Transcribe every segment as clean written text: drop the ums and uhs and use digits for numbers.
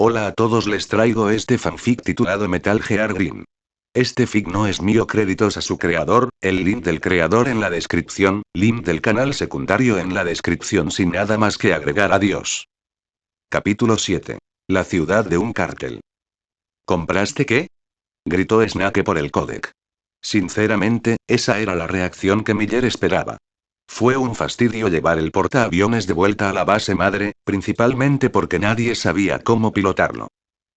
Hola a todos, les traigo este fanfic titulado Metal Gear Green. Este fic no es mío, créditos a su creador, el link del creador en la descripción, link del canal secundario en la descripción, sin nada más que agregar. Adiós. Capítulo 7. La ciudad de un cártel. ¿Compraste qué? Gritó Snake por el códec. Sinceramente, esa era la reacción que Miller esperaba. Fue un fastidio llevar el portaaviones de vuelta a la base madre, principalmente porque nadie sabía cómo pilotarlo.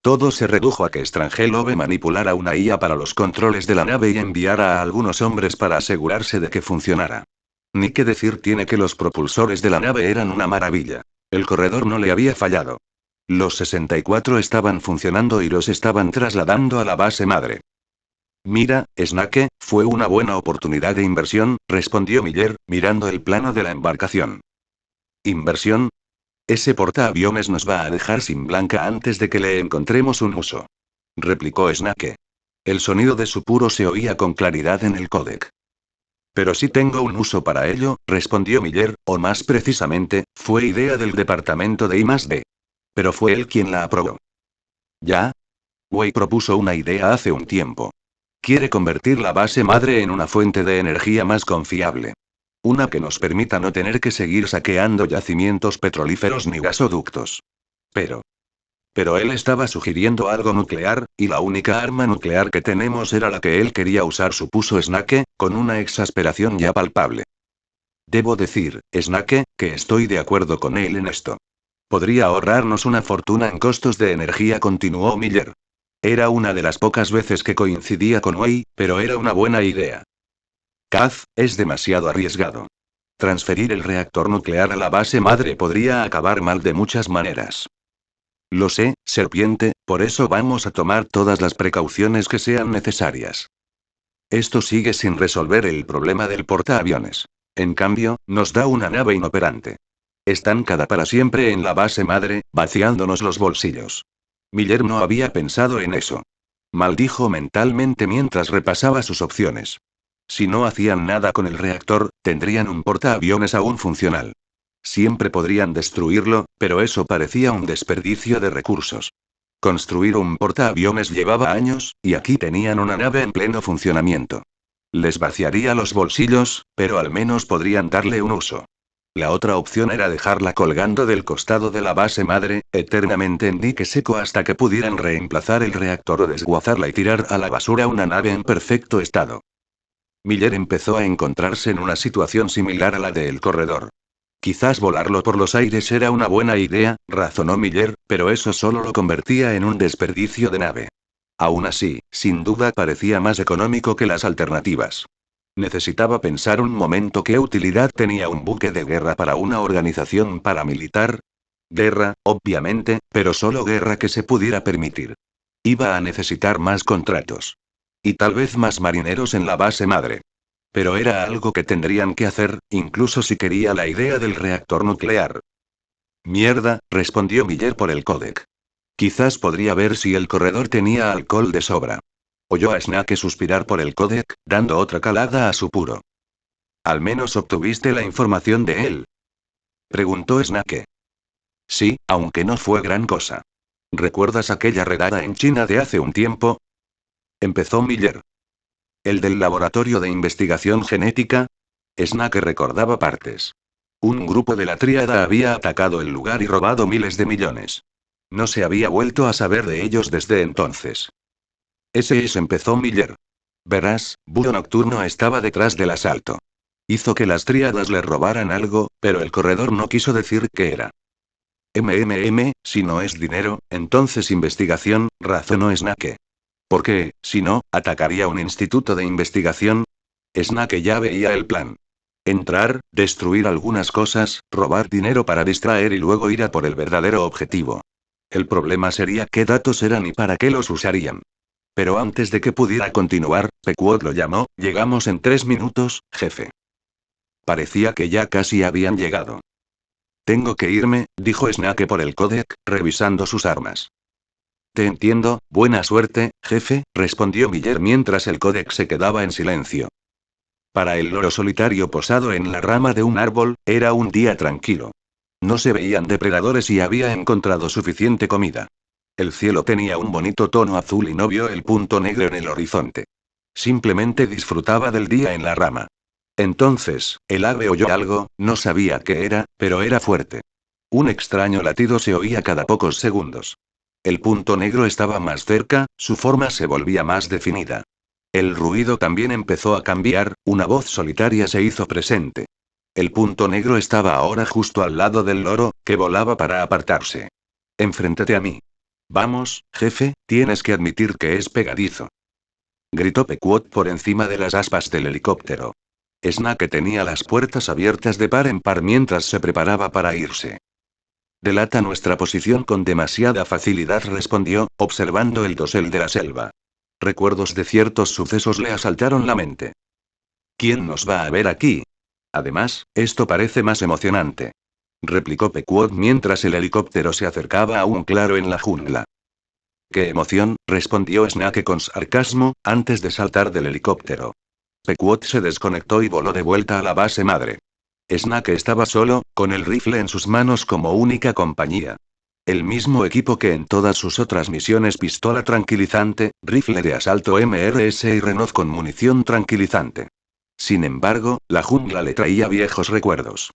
Todo se redujo a que Strangelove manipulara una IA para los controles de la nave y enviara a algunos hombres para asegurarse de que funcionara. Ni qué decir tiene que los propulsores de la nave eran una maravilla. El corredor no le había fallado. Los 64 estaban funcionando y los estaban trasladando a la base madre. Mira, Snake, fue una buena oportunidad de inversión, respondió Miller, mirando el plano de la embarcación. ¿Inversión? Ese portaaviones nos va a dejar sin blanca antes de que le encontremos un uso, replicó Snake. El sonido de su puro se oía con claridad en el códec. Pero sí tengo un uso para ello, respondió Miller, o más precisamente, fue idea del departamento de I+D. Pero fue él quien la aprobó. ¿Ya? Wei propuso una idea hace un tiempo. Quiere convertir la base madre en una fuente de energía más confiable. Una que nos permita no tener que seguir saqueando yacimientos petrolíferos ni gasoductos. Pero él estaba sugiriendo algo nuclear, y la única arma nuclear que tenemos era la que él quería usar, supuso Snake, con una exasperación ya palpable. Debo decir, Snake, que estoy de acuerdo con él en esto. Podría ahorrarnos una fortuna en costos de energía, continuó Miller. Era una de las pocas veces que coincidía con Wei, pero era una buena idea. Kaz, es demasiado arriesgado. Transferir el reactor nuclear a la base madre podría acabar mal de muchas maneras. Lo sé, serpiente, por eso vamos a tomar todas las precauciones que sean necesarias. Esto sigue sin resolver el problema del portaaviones. En cambio, nos da una nave inoperante. Estancada para siempre en la base madre, vaciándonos los bolsillos. Miller no había pensado en eso. Maldijo mentalmente mientras repasaba sus opciones. Si no hacían nada con el reactor, tendrían un portaaviones aún funcional. Siempre podrían destruirlo, pero eso parecía un desperdicio de recursos. Construir un portaaviones llevaba años, y aquí tenían una nave en pleno funcionamiento. Les vaciaría los bolsillos, pero al menos podrían darle un uso. La otra opción era dejarla colgando del costado de la base madre, eternamente en dique seco hasta que pudieran reemplazar el reactor o desguazarla y tirar a la basura una nave en perfecto estado. Miller empezó a encontrarse en una situación similar a la del corredor. Quizás volarlo por los aires era una buena idea, razonó Miller, pero eso solo lo convertía en un desperdicio de nave. Aún así, sin duda parecía más económico que las alternativas. Necesitaba pensar un momento qué utilidad tenía un buque de guerra para una organización paramilitar. Guerra, obviamente, pero solo guerra que se pudiera permitir. Iba a necesitar más contratos. Y tal vez más marineros en la base madre. Pero era algo que tendrían que hacer, incluso si quería la idea del reactor nuclear. Mierda, respondió Miller por el códec. Quizás podría ver si el corredor tenía alcohol de sobra. Oyó a Snake suspirar por el códec, dando otra calada a su puro. ¿Al menos obtuviste la información de él? Preguntó Snake. Sí, aunque no fue gran cosa. ¿Recuerdas aquella redada en China de hace un tiempo? Empezó Miller. ¿El del laboratorio de investigación genética? Snake recordaba partes. Un grupo de la tríada había atacado el lugar y robado miles de millones. No se había vuelto a saber de ellos desde entonces. Ese es, empezó Miller. Verás, Búho Nocturno estaba detrás del asalto. Hizo que las tríadas le robaran algo, pero el corredor no quiso decir qué era. Si no es dinero, entonces investigación, razonó Snake. Porque, si no, atacaría un instituto de investigación. Snake ya veía el plan. Entrar, destruir algunas cosas, robar dinero para distraer y luego ir a por el verdadero objetivo. El problema sería qué datos eran y para qué los usarían. Pero antes de que pudiera continuar, Pequod lo llamó. Llegamos en 3 minutos, jefe. Parecía que ya casi habían llegado. Tengo que irme, dijo Snake por el códec, revisando sus armas. Te entiendo, buena suerte, jefe, respondió Miller mientras el códec se quedaba en silencio. Para el loro solitario posado en la rama de un árbol, era un día tranquilo. No se veían depredadores y había encontrado suficiente comida. El cielo tenía un bonito tono azul y no vio el punto negro en el horizonte. Simplemente disfrutaba del día en la rama. Entonces, el ave oyó algo, no sabía qué era, pero era fuerte. Un extraño latido se oía cada pocos segundos. El punto negro estaba más cerca, su forma se volvía más definida. El ruido también empezó a cambiar, una voz solitaria se hizo presente. El punto negro estaba ahora justo al lado del loro, que volaba para apartarse. Enfréntate a mí. Vamos, jefe, tienes que admitir que es pegadizo. Gritó Pequot por encima de las aspas del helicóptero. Snake tenía las puertas abiertas de par en par mientras se preparaba para irse. Delata nuestra posición con demasiada facilidad, respondió, observando el dosel de la selva. Recuerdos de ciertos sucesos le asaltaron la mente. ¿Quién nos va a ver aquí? Además, esto parece más emocionante. Replicó Pequot mientras el helicóptero se acercaba a un claro en la jungla. ¡Qué emoción!, respondió Snake con sarcasmo, antes de saltar del helicóptero. Pequot se desconectó y voló de vuelta a la base madre. Snake estaba solo, con el rifle en sus manos como única compañía. El mismo equipo que en todas sus otras misiones: pistola tranquilizante, rifle de asalto MRS y Renault con munición tranquilizante. Sin embargo, la jungla le traía viejos recuerdos.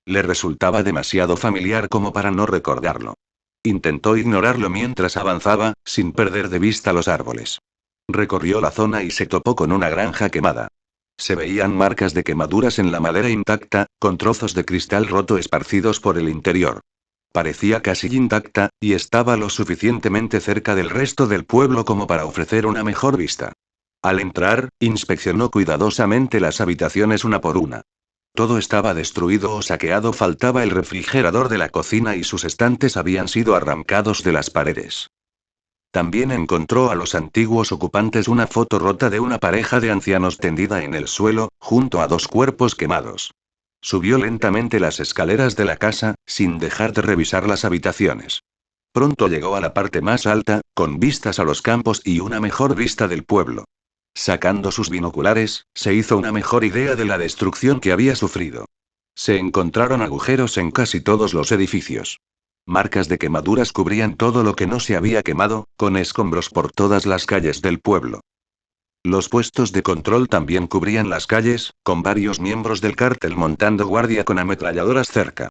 Le resultaba demasiado familiar como para no recordarlo. Intentó ignorarlo mientras avanzaba, sin perder de vista los árboles. Recorrió la zona y se topó con una granja quemada. Se veían marcas de quemaduras en la madera intacta, con trozos de cristal roto esparcidos por el interior. Parecía casi intacta, y estaba lo suficientemente cerca del resto del pueblo como para ofrecer una mejor vista. Al entrar, inspeccionó cuidadosamente las habitaciones una por una. Todo estaba destruido o saqueado, faltaba el refrigerador de la cocina y sus estantes habían sido arrancados de las paredes. También encontró a los antiguos ocupantes una foto rota de una pareja de ancianos tendida en el suelo, junto a dos cuerpos quemados. Subió lentamente las escaleras de la casa, sin dejar de revisar las habitaciones. Pronto llegó a la parte más alta, con vistas a los campos y una mejor vista del pueblo. Sacando sus binoculares, se hizo una mejor idea de la destrucción que había sufrido. Se encontraron agujeros en casi todos los edificios. Marcas de quemaduras cubrían todo lo que no se había quemado, con escombros por todas las calles del pueblo. Los puestos de control también cubrían las calles, con varios miembros del cártel montando guardia con ametralladoras cerca.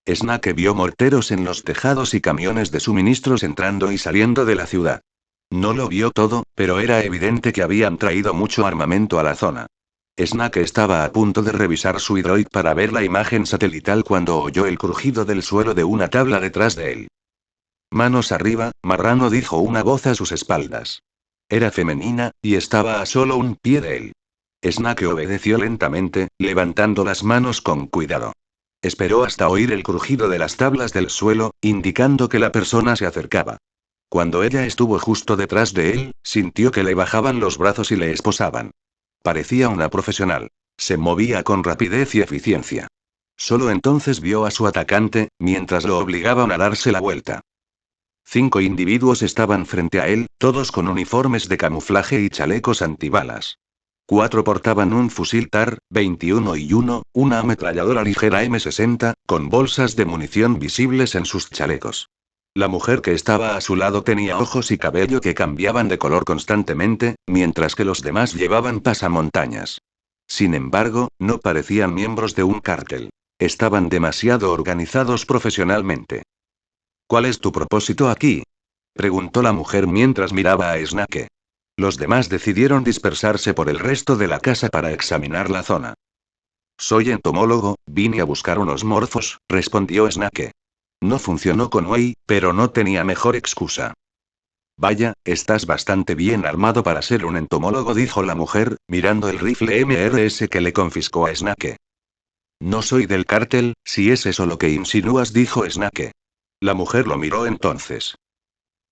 Snake vio morteros en los tejados y camiones de suministros entrando y saliendo de la ciudad. No lo vio todo, pero era evidente que habían traído mucho armamento a la zona. Snake estaba a punto de revisar su hidroid para ver la imagen satelital cuando oyó el crujido del suelo de una tabla detrás de él. Manos arriba, marrano, dijo una voz a sus espaldas. Era femenina, y estaba a solo un pie de él. Snake obedeció lentamente, levantando las manos con cuidado. Esperó hasta oír el crujido de las tablas del suelo, indicando que la persona se acercaba. Cuando ella estuvo justo detrás de él, sintió que le bajaban los brazos y le esposaban. Parecía una profesional. Se movía con rapidez y eficiencia. Solo entonces vio a su atacante, mientras lo obligaban a darse la vuelta. 5 individuos estaban frente a él, todos con uniformes de camuflaje y chalecos antibalas. 4 portaban un fusil TAR-21 y una ametralladora ligera M60, con bolsas de munición visibles en sus chalecos. La mujer que estaba a su lado tenía ojos y cabello que cambiaban de color constantemente, mientras que los demás llevaban pasamontañas. Sin embargo, no parecían miembros de un cártel. Estaban demasiado organizados profesionalmente. ¿Cuál es tu propósito aquí?, preguntó la mujer mientras miraba a Snake. Los demás decidieron dispersarse por el resto de la casa para examinar la zona. Soy entomólogo, vine a buscar unos morfos, respondió Snake. No funcionó con Wei, pero no tenía mejor excusa. Vaya, estás bastante bien armado para ser un entomólogo, dijo la mujer, mirando el rifle MRS que le confiscó a Snake. No soy del cártel, si es eso lo que insinúas, dijo Snake. La mujer lo miró entonces.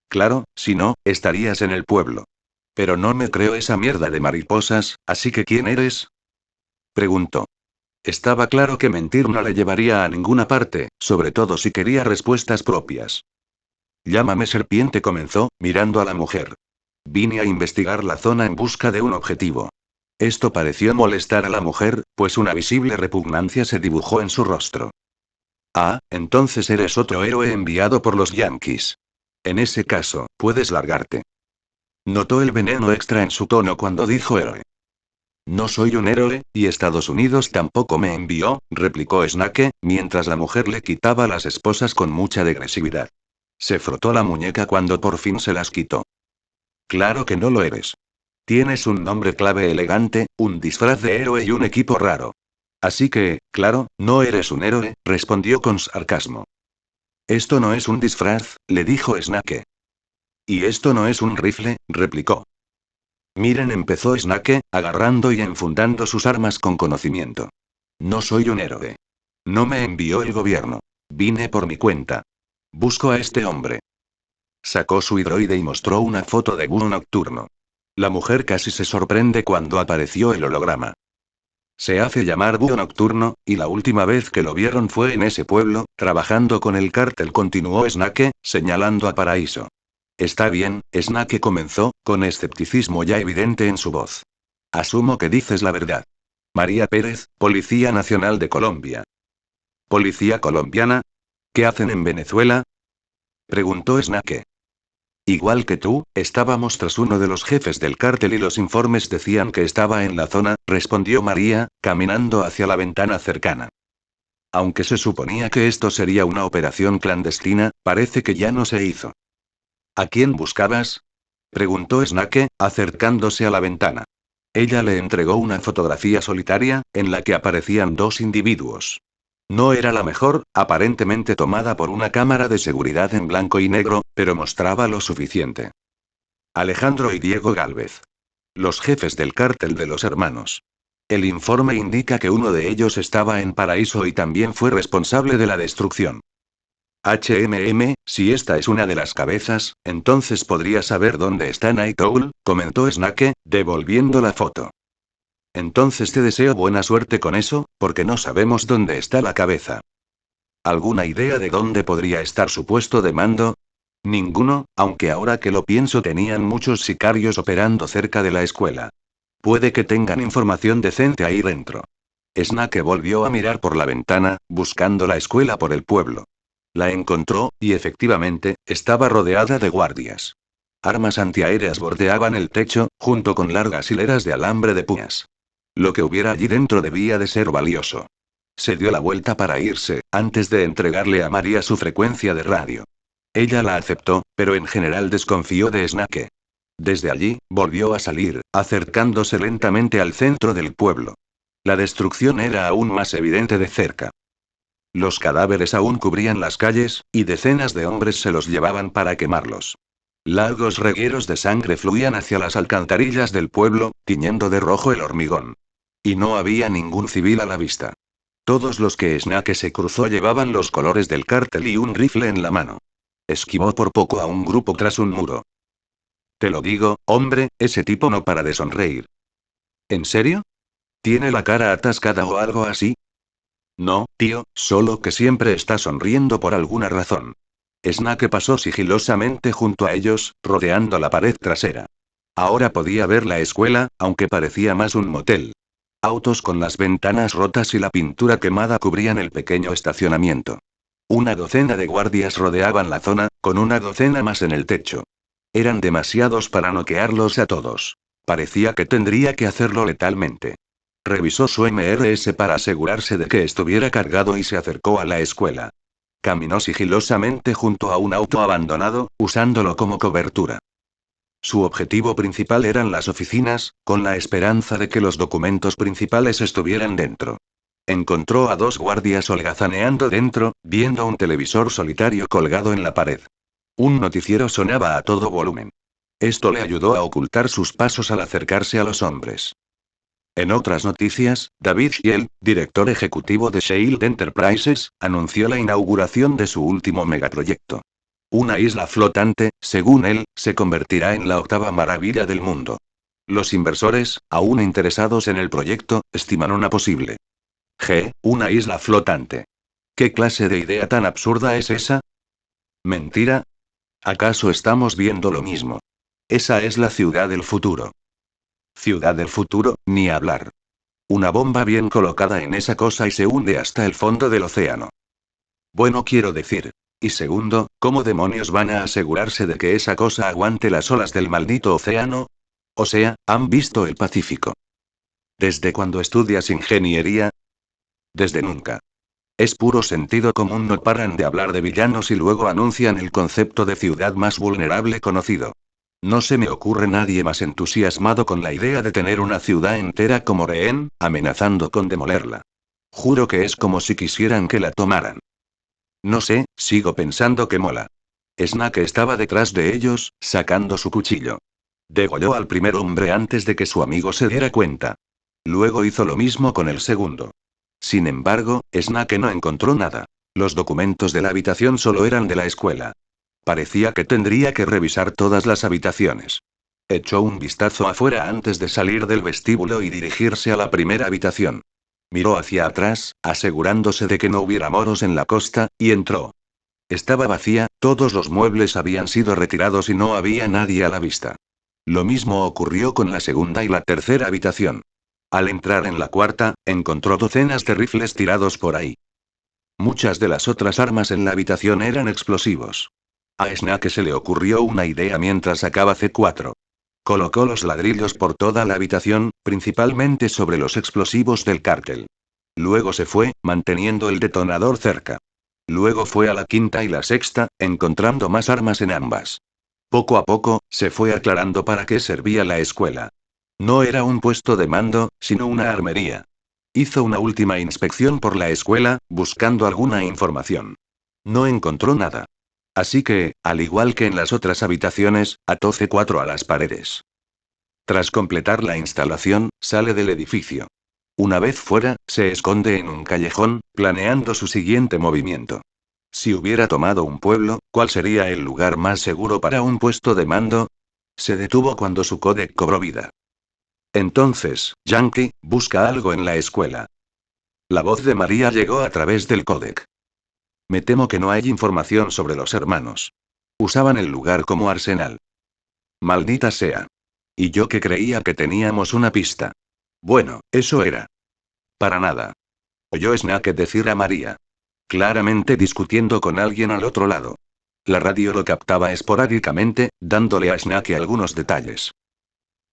Claro, si no, estarías en el pueblo. Pero no me creo esa mierda de mariposas, así que ¿quién eres?, preguntó. Estaba claro que mentir no le llevaría a ninguna parte, sobre todo si quería respuestas propias. Llámame serpiente, comenzó, mirando a la mujer. Vine a investigar la zona en busca de un objetivo. Esto pareció molestar a la mujer, pues una visible repugnancia se dibujó en su rostro. Ah, entonces eres otro héroe enviado por los yanquis. En ese caso, puedes largarte. Notó el veneno extra en su tono cuando dijo héroe. No soy un héroe, y Estados Unidos tampoco me envió, replicó Snake, mientras la mujer le quitaba las esposas con mucha agresividad. Se frotó la muñeca cuando por fin se las quitó. Claro que no lo eres. Tienes un nombre clave elegante, un disfraz de héroe y un equipo raro. Así que, claro, no eres un héroe, respondió con sarcasmo. Esto no es un disfraz, le dijo Snake. Y esto no es un rifle, replicó. Miren, empezó Snake, agarrando y enfundando sus armas con conocimiento. No soy un héroe. No me envió el gobierno. Vine por mi cuenta. Busco a este hombre. Sacó su hidroide y mostró una foto de Búho Nocturno. La mujer casi se sorprende cuando apareció el holograma. Se hace llamar Búho Nocturno, y la última vez que lo vieron fue en ese pueblo, trabajando con el cártel, continuó Snake, señalando a Paraíso. Está bien, Snake comenzó, con escepticismo ya evidente en su voz. Asumo que dices la verdad. María Pérez, Policía Nacional de Colombia. ¿Policía colombiana? ¿Qué hacen en Venezuela? Preguntó Snake. Igual que tú, estábamos tras uno de los jefes del cártel y los informes decían que estaba en la zona, respondió María, caminando hacia la ventana cercana. Aunque se suponía que esto sería una operación clandestina, parece que ya no se hizo. ¿A quién buscabas? Preguntó Snake, acercándose a la ventana. Ella le entregó una fotografía solitaria, en la que aparecían dos individuos. No era la mejor, aparentemente tomada por una cámara de seguridad en blanco y negro, pero mostraba lo suficiente. Alejandro y Diego Gálvez. Los jefes del cártel de los hermanos. El informe indica que uno de ellos estaba en Paraíso y también fue responsable de la destrucción. Si esta es una de las cabezas, entonces podría saber dónde está Night Owl, comentó Snake, devolviendo la foto. Entonces te deseo buena suerte con eso, porque no sabemos dónde está la cabeza. ¿Alguna idea de dónde podría estar su puesto de mando? Ninguno, aunque ahora que lo pienso tenían muchos sicarios operando cerca de la escuela. Puede que tengan información decente ahí dentro. Snake volvió a mirar por la ventana, buscando la escuela por el pueblo. La encontró, y efectivamente, estaba rodeada de guardias. Armas antiaéreas bordeaban el techo, junto con largas hileras de alambre de púas. Lo que hubiera allí dentro debía de ser valioso. Se dio la vuelta para irse, antes de entregarle a María su frecuencia de radio. Ella la aceptó, pero en general desconfió de Snake. Desde allí, volvió a salir, acercándose lentamente al centro del pueblo. La destrucción era aún más evidente de cerca. Los cadáveres aún cubrían las calles, y decenas de hombres se los llevaban para quemarlos. Largos regueros de sangre fluían hacia las alcantarillas del pueblo, tiñendo de rojo el hormigón. Y no había ningún civil a la vista. Todos los que Snake se cruzó llevaban los colores del cártel y un rifle en la mano. Esquivó por poco a un grupo tras un muro. Te lo digo, hombre, ese tipo no para de sonreír. ¿En serio? ¿Tiene la cara atascada o algo así? No, tío, solo que siempre está sonriendo por alguna razón. Snake pasó sigilosamente junto a ellos, rodeando la pared trasera. Ahora podía ver la escuela, aunque parecía más un motel. Autos con las ventanas rotas y la pintura quemada cubrían el pequeño estacionamiento. Una docena de guardias rodeaban la zona, con una docena más en el techo. Eran demasiados para noquearlos a todos. Parecía que tendría que hacerlo letalmente. Revisó su MRS para asegurarse de que estuviera cargado y se acercó a la escuela. Caminó sigilosamente junto a un auto abandonado, usándolo como cobertura. Su objetivo principal eran las oficinas, con la esperanza de que los documentos principales estuvieran dentro. Encontró a dos guardias holgazaneando dentro, viendo un televisor solitario colgado en la pared. Un noticiero sonaba a todo volumen. Esto le ayudó a ocultar sus pasos al acercarse a los hombres. En otras noticias, David Shield, director ejecutivo de Shield Enterprises, anunció la inauguración de su último megaproyecto. Una isla flotante, según él, se convertirá en la octava maravilla del mundo. Los inversores, aún interesados en el proyecto, estiman una posible. Una isla flotante. ¿Qué clase de idea tan absurda es esa? ¿Mentira? ¿Acaso estamos viendo lo mismo? Esa es la ciudad del futuro. Ciudad del futuro, ni hablar. Una bomba bien colocada en esa cosa y se hunde hasta el fondo del océano. Bueno, quiero decir. Y segundo, ¿Cómo demonios van a asegurarse de que esa cosa aguante las olas del maldito océano? O sea, ¿han visto el Pacífico? ¿Desde cuando estudias ingeniería? Desde nunca. Es puro sentido común, no paran de hablar de villanos y luego anuncian el concepto de ciudad más vulnerable conocido. No se me ocurre nadie más entusiasmado con la idea de tener una ciudad entera como rehén, amenazando con demolerla. Juro que es como si quisieran que la tomaran. No sé, sigo pensando que mola. Snake estaba detrás de ellos, sacando su cuchillo. Degolló al primer hombre antes de que su amigo se diera cuenta. Luego hizo lo mismo con el segundo. Sin embargo, Snake no encontró nada. Los documentos de la habitación solo eran de la escuela. Parecía que tendría que revisar todas las habitaciones. Echó un vistazo afuera antes de salir del vestíbulo y dirigirse a la primera habitación. Miró hacia atrás, asegurándose de que no hubiera moros en la costa, y entró. Estaba vacía, todos los muebles habían sido retirados y no había nadie a la vista. Lo mismo ocurrió con la segunda y la tercera habitación. Al entrar en la cuarta, encontró docenas de rifles tirados por ahí. Muchas de las otras armas en la habitación eran explosivos. A Snake se le ocurrió una idea mientras sacaba C4. Colocó los ladrillos por toda la habitación, principalmente sobre los explosivos del cártel. Luego se fue, manteniendo el detonador cerca. Luego fue a la quinta y la sexta, encontrando más armas en ambas. Poco a poco, se fue aclarando para qué servía la escuela. No era un puesto de mando, sino una armería. Hizo una última inspección por la escuela, buscando alguna información. No encontró nada. Así que, al igual que en las otras habitaciones, ató C4 a las paredes. Tras completar la instalación, sale del edificio. Una vez fuera, se esconde en un callejón, planeando su siguiente movimiento. Si hubiera tomado un pueblo, ¿cuál sería el lugar más seguro para un puesto de mando? Se detuvo cuando su códec cobró vida. Entonces, Yankee, busca algo en la escuela. La voz de María llegó a través del códec. Me temo que no hay información sobre los hermanos. Usaban el lugar como arsenal. Maldita sea. Y yo que creía que teníamos una pista. Bueno, eso era. Para nada. Oyó Snake decir a María. Claramente discutiendo con alguien al otro lado. La radio lo captaba esporádicamente, dándole a Snake algunos detalles.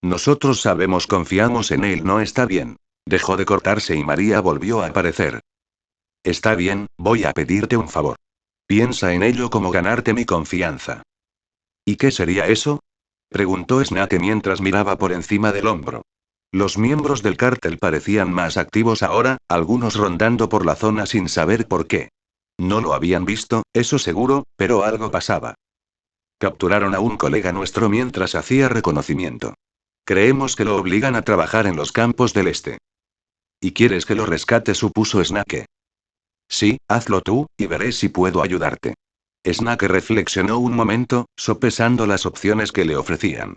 Nosotros sabemos, confiamos en él, no está bien. Dejó de cortarse y María volvió a aparecer. Está bien, voy a pedirte un favor. Piensa en ello como ganarte mi confianza. ¿Y qué sería eso? Preguntó Snake mientras miraba por encima del hombro. Los miembros del cártel parecían más activos ahora, algunos rondando por la zona sin saber por qué. No lo habían visto, eso seguro, pero algo pasaba. Capturaron a un colega nuestro mientras hacía reconocimiento. Creemos que lo obligan a trabajar en los campos del este. ¿Y quieres que lo rescate?, supuso Snake. Sí, hazlo tú, y veré si puedo ayudarte. Snake reflexionó un momento, sopesando las opciones que le ofrecían.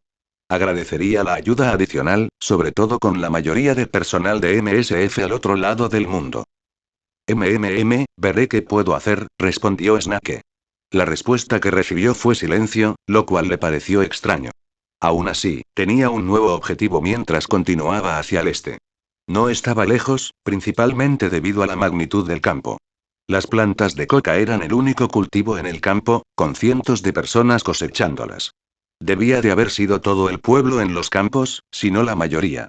Agradecería la ayuda adicional, sobre todo con la mayoría de personal de MSF al otro lado del mundo. Veré qué puedo hacer, respondió Snake. La respuesta que recibió fue silencio, lo cual le pareció extraño. Aún así, tenía un nuevo objetivo mientras continuaba hacia el este. No estaba lejos, principalmente debido a la magnitud del campo. Las plantas de coca eran el único cultivo en el campo, con cientos de personas cosechándolas. Debía de haber sido todo el pueblo en los campos, si no la mayoría.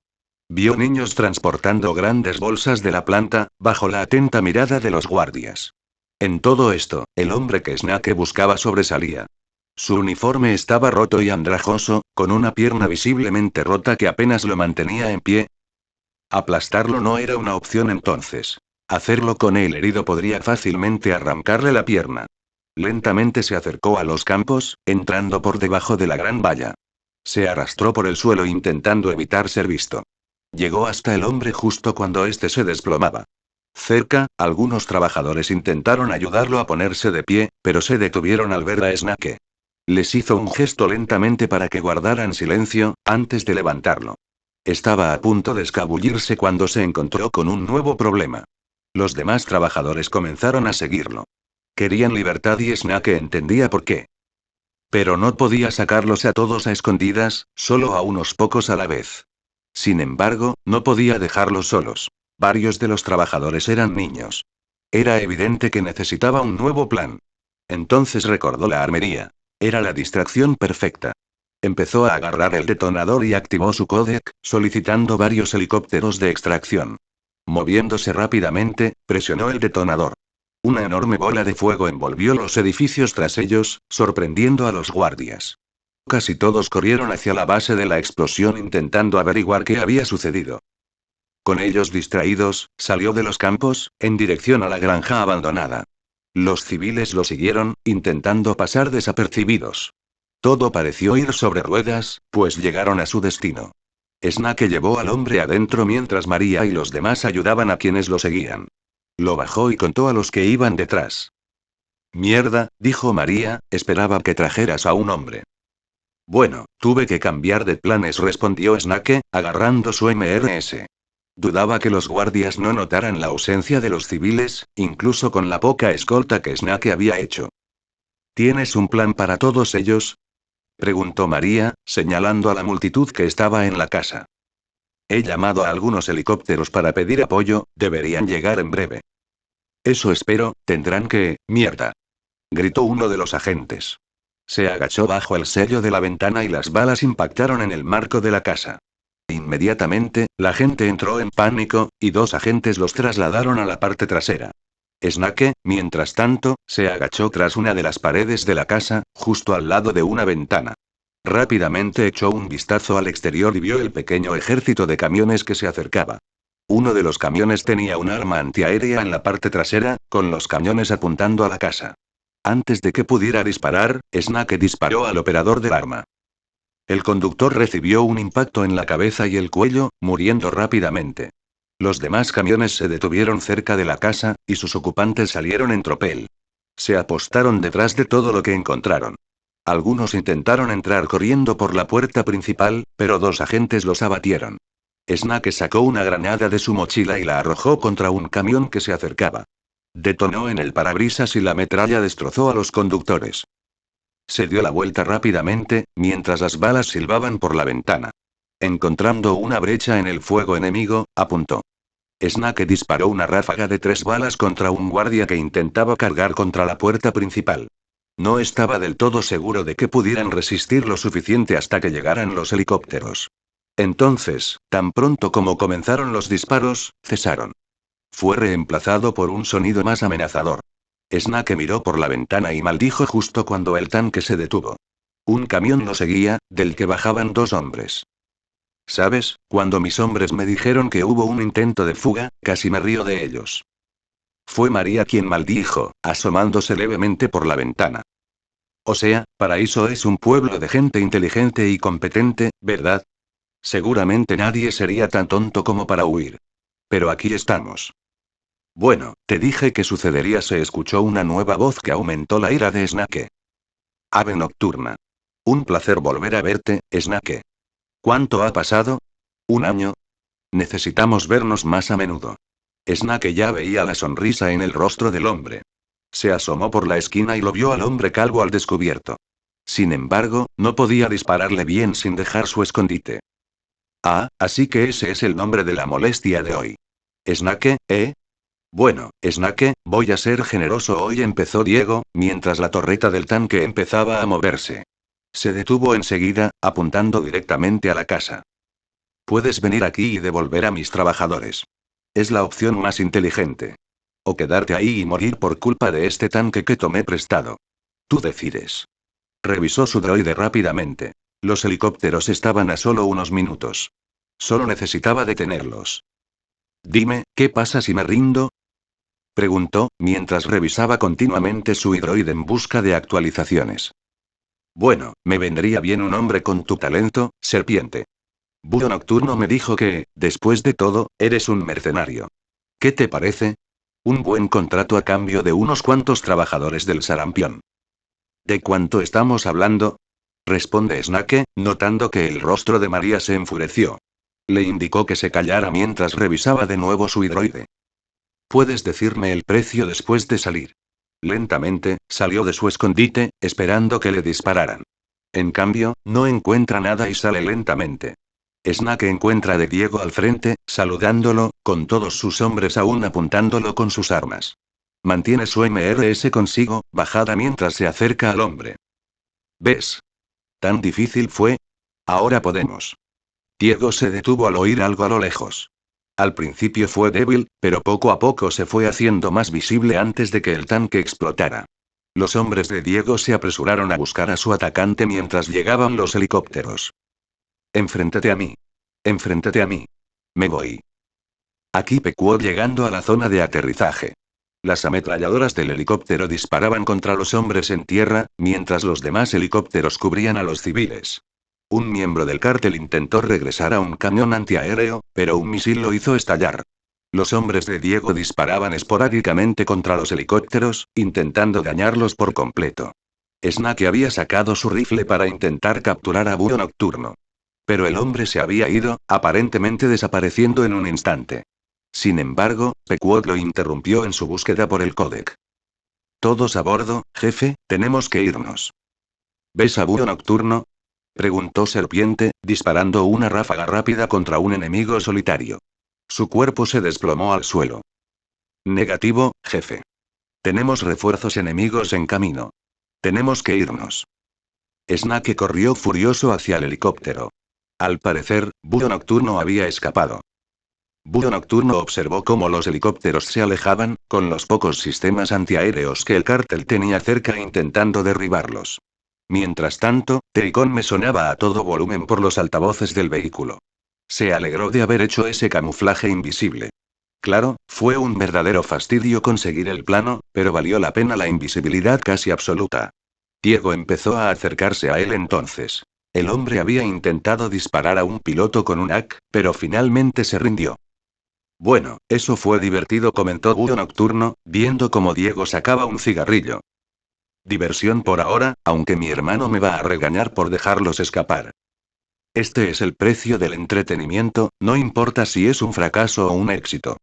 Vio niños transportando grandes bolsas de la planta, bajo la atenta mirada de los guardias. En todo esto, el hombre que Snake buscaba sobresalía. Su uniforme estaba roto y andrajoso, con una pierna visiblemente rota que apenas lo mantenía en pie. Aplastarlo no era una opción entonces. Hacerlo con el herido podría fácilmente arrancarle la pierna. Lentamente se acercó a los campos, entrando por debajo de la gran valla. Se arrastró por el suelo intentando evitar ser visto. Llegó hasta el hombre justo cuando éste se desplomaba. Cerca, algunos trabajadores intentaron ayudarlo a ponerse de pie, pero se detuvieron al ver a Snake. Les hizo un gesto lentamente para que guardaran silencio, antes de levantarlo. Estaba a punto de escabullirse cuando se encontró con un nuevo problema. Los demás trabajadores comenzaron a seguirlo. Querían libertad y Snake entendía por qué. Pero no podía sacarlos a todos a escondidas, solo a unos pocos a la vez. Sin embargo, no podía dejarlos solos. Varios de los trabajadores eran niños. Era evidente que necesitaba un nuevo plan. Entonces recordó la armería. Era la distracción perfecta. Empezó a agarrar el detonador y activó su códec, solicitando varios helicópteros de extracción. Moviéndose rápidamente, presionó el detonador. Una enorme bola de fuego envolvió los edificios tras ellos, sorprendiendo a los guardias. Casi todos corrieron hacia la base de la explosión intentando averiguar qué había sucedido. Con ellos distraídos, salió de los campos, en dirección a la granja abandonada. Los civiles lo siguieron, intentando pasar desapercibidos. Todo pareció ir sobre ruedas, pues llegaron a su destino. Snake llevó al hombre adentro mientras María y los demás ayudaban a quienes lo seguían. Lo bajó y contó a los que iban detrás. Mierda, dijo María, esperaba que trajeras a un hombre. Bueno, tuve que cambiar de planes, respondió Snake, agarrando su MRS. Dudaba que los guardias no notaran la ausencia de los civiles, incluso con la poca escolta que Snake había hecho. ¿Tienes un plan para todos ellos?, preguntó María, señalando a la multitud que estaba en la casa. He llamado a algunos helicópteros para pedir apoyo, deberían llegar en breve. Eso espero, tendrán que, mierda, gritó uno de los agentes. Se agachó bajo el sello de la ventana y las balas impactaron en el marco de la casa. Inmediatamente, la gente entró en pánico, y dos agentes los trasladaron a la parte trasera. Snake, mientras tanto, se agachó tras una de las paredes de la casa, justo al lado de una ventana. Rápidamente echó un vistazo al exterior y vio el pequeño ejército de camiones que se acercaba. Uno de los camiones tenía un arma antiaérea en la parte trasera, con los cañones apuntando a la casa. Antes de que pudiera disparar, Snake disparó al operador del arma. El conductor recibió un impacto en la cabeza y el cuello, muriendo rápidamente. Los demás camiones se detuvieron cerca de la casa, y sus ocupantes salieron en tropel. Se apostaron detrás de todo lo que encontraron. Algunos intentaron entrar corriendo por la puerta principal, pero dos agentes los abatieron. Snake sacó una granada de su mochila y la arrojó contra un camión que se acercaba. Detonó en el parabrisas y la metralla destrozó a los conductores. Se dio la vuelta rápidamente, mientras las balas silbaban por la ventana. Encontrando una brecha en el fuego enemigo, apuntó. Snake disparó una ráfaga de 3 balas contra un guardia que intentaba cargar contra la puerta principal. No estaba del todo seguro de que pudieran resistir lo suficiente hasta que llegaran los helicópteros. Entonces, tan pronto como comenzaron los disparos, cesaron. Fue reemplazado por un sonido más amenazador. Snake miró por la ventana y maldijo justo cuando el tanque se detuvo. Un camión lo seguía, del que bajaban 2 hombres. ¿Sabes? Cuando mis hombres me dijeron que hubo un intento de fuga, casi me río de ellos. Fue María quien maldijo, asomándose levemente por la ventana. O sea, Paraíso es un pueblo de gente inteligente y competente, ¿verdad? Seguramente nadie sería tan tonto como para huir. Pero aquí estamos. Bueno, te dije que sucedería, se escuchó una nueva voz que aumentó la ira de Snake. Ave nocturna. Un placer volver a verte, Snake. ¿Cuánto ha pasado? ¿Un año? Necesitamos vernos más a menudo. Snake ya veía la sonrisa en el rostro del hombre. Se asomó por la esquina y lo vio al hombre calvo al descubierto. Sin embargo, no podía dispararle bien sin dejar su escondite. Ah, así que ese es el nombre de la molestia de hoy. Snake, ¿eh? Bueno, Snake, voy a ser generoso hoy, empezó Diego, mientras la torreta del tanque empezaba a moverse. Se detuvo enseguida, apuntando directamente a la casa. Puedes venir aquí y devolver a mis trabajadores. Es la opción más inteligente. O quedarte ahí y morir por culpa de este tanque que tomé prestado. Tú decides. Revisó su droide rápidamente. Los helicópteros estaban a solo unos minutos. Solo necesitaba detenerlos. Dime, ¿qué pasa si me rindo?, preguntó, mientras revisaba continuamente su droide en busca de actualizaciones. Bueno, me vendría bien un hombre con tu talento, serpiente. Búho Nocturno me dijo que, después de todo, eres un mercenario. ¿Qué te parece? Un buen contrato a cambio de unos cuantos trabajadores del sarampión. ¿De cuánto estamos hablando?, responde Snake, notando que el rostro de María se enfureció. Le indicó que se callara mientras revisaba de nuevo su hidroide. Puedes decirme el precio después de salir. Lentamente, salió de su escondite, esperando que le dispararan. En cambio, no encuentra nada y sale lentamente. Snake encuentra a Diego al frente, saludándolo, con todos sus hombres aún apuntándolo con sus armas. Mantiene su MRS consigo, bajada mientras se acerca al hombre. ¿Ves? ¿Tan difícil fue? Ahora podemos. Diego se detuvo al oír algo a lo lejos. Al principio fue débil, pero poco a poco se fue haciendo más visible antes de que el tanque explotara. Los hombres de Diego se apresuraron a buscar a su atacante mientras llegaban los helicópteros. Enfréntate a mí. Enfréntate a mí. Me voy. Aquí Pequod llegando a la zona de aterrizaje. Las ametralladoras del helicóptero disparaban contra los hombres en tierra, mientras los demás helicópteros cubrían a los civiles. Un miembro del cártel intentó regresar a un cañón antiaéreo, pero un misil lo hizo estallar. Los hombres de Diego disparaban esporádicamente contra los helicópteros, intentando dañarlos por completo. Snake había sacado su rifle para intentar capturar a Búho Nocturno. Pero el hombre se había ido, aparentemente desapareciendo en un instante. Sin embargo, Pequod lo interrumpió en su búsqueda por el códec. Todos a bordo, jefe, tenemos que irnos. ¿Ves a Búho Nocturno? Preguntó Serpiente, disparando una ráfaga rápida contra un enemigo solitario. Su cuerpo se desplomó al suelo. Negativo, jefe. Tenemos refuerzos enemigos en camino. Tenemos que irnos. Snake corrió furioso hacia el helicóptero. Al parecer, Búho Nocturno había escapado. Búho Nocturno observó cómo los helicópteros se alejaban, con los pocos sistemas antiaéreos que el cártel tenía cerca intentando derribarlos. Mientras tanto, Teicon me sonaba a todo volumen por los altavoces del vehículo. Se alegró de haber hecho ese camuflaje invisible. Claro, fue un verdadero fastidio conseguir el plano, pero valió la pena la invisibilidad casi absoluta. Diego empezó a acercarse a él entonces. El hombre había intentado disparar a un piloto con un AK, pero finalmente se rindió. Bueno, eso fue divertido, comentó Búho Nocturno, viendo cómo Diego sacaba un cigarrillo. Diversión por ahora, aunque mi hermano me va a regañar por dejarlos escapar. Este es el precio del entretenimiento, no importa si es un fracaso o un éxito.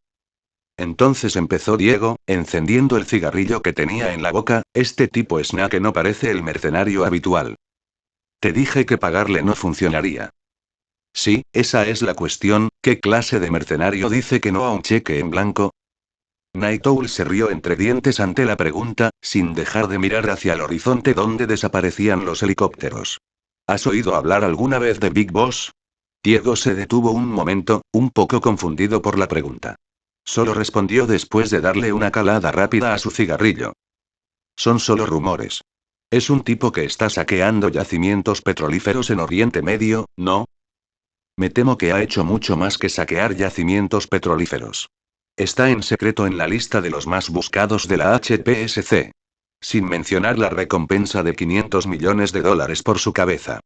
Entonces empezó Diego, encendiendo el cigarrillo que tenía en la boca. Este tipo Snake no parece el mercenario habitual. Te dije que pagarle no funcionaría. Sí, esa es la cuestión. ¿Qué clase de mercenario dice que no a un cheque en blanco? Night Owl se rió entre dientes ante la pregunta, sin dejar de mirar hacia el horizonte donde desaparecían los helicópteros. ¿Has oído hablar alguna vez de Big Boss? Diego se detuvo un momento, un poco confundido por la pregunta. Solo respondió después de darle una calada rápida a su cigarrillo. Son solo rumores. Es un tipo que está saqueando yacimientos petrolíferos en Oriente Medio, ¿no? Me temo que ha hecho mucho más que saquear yacimientos petrolíferos. Está en secreto en la lista de los más buscados de la HPSC. Sin mencionar la recompensa de $500 millones por su cabeza.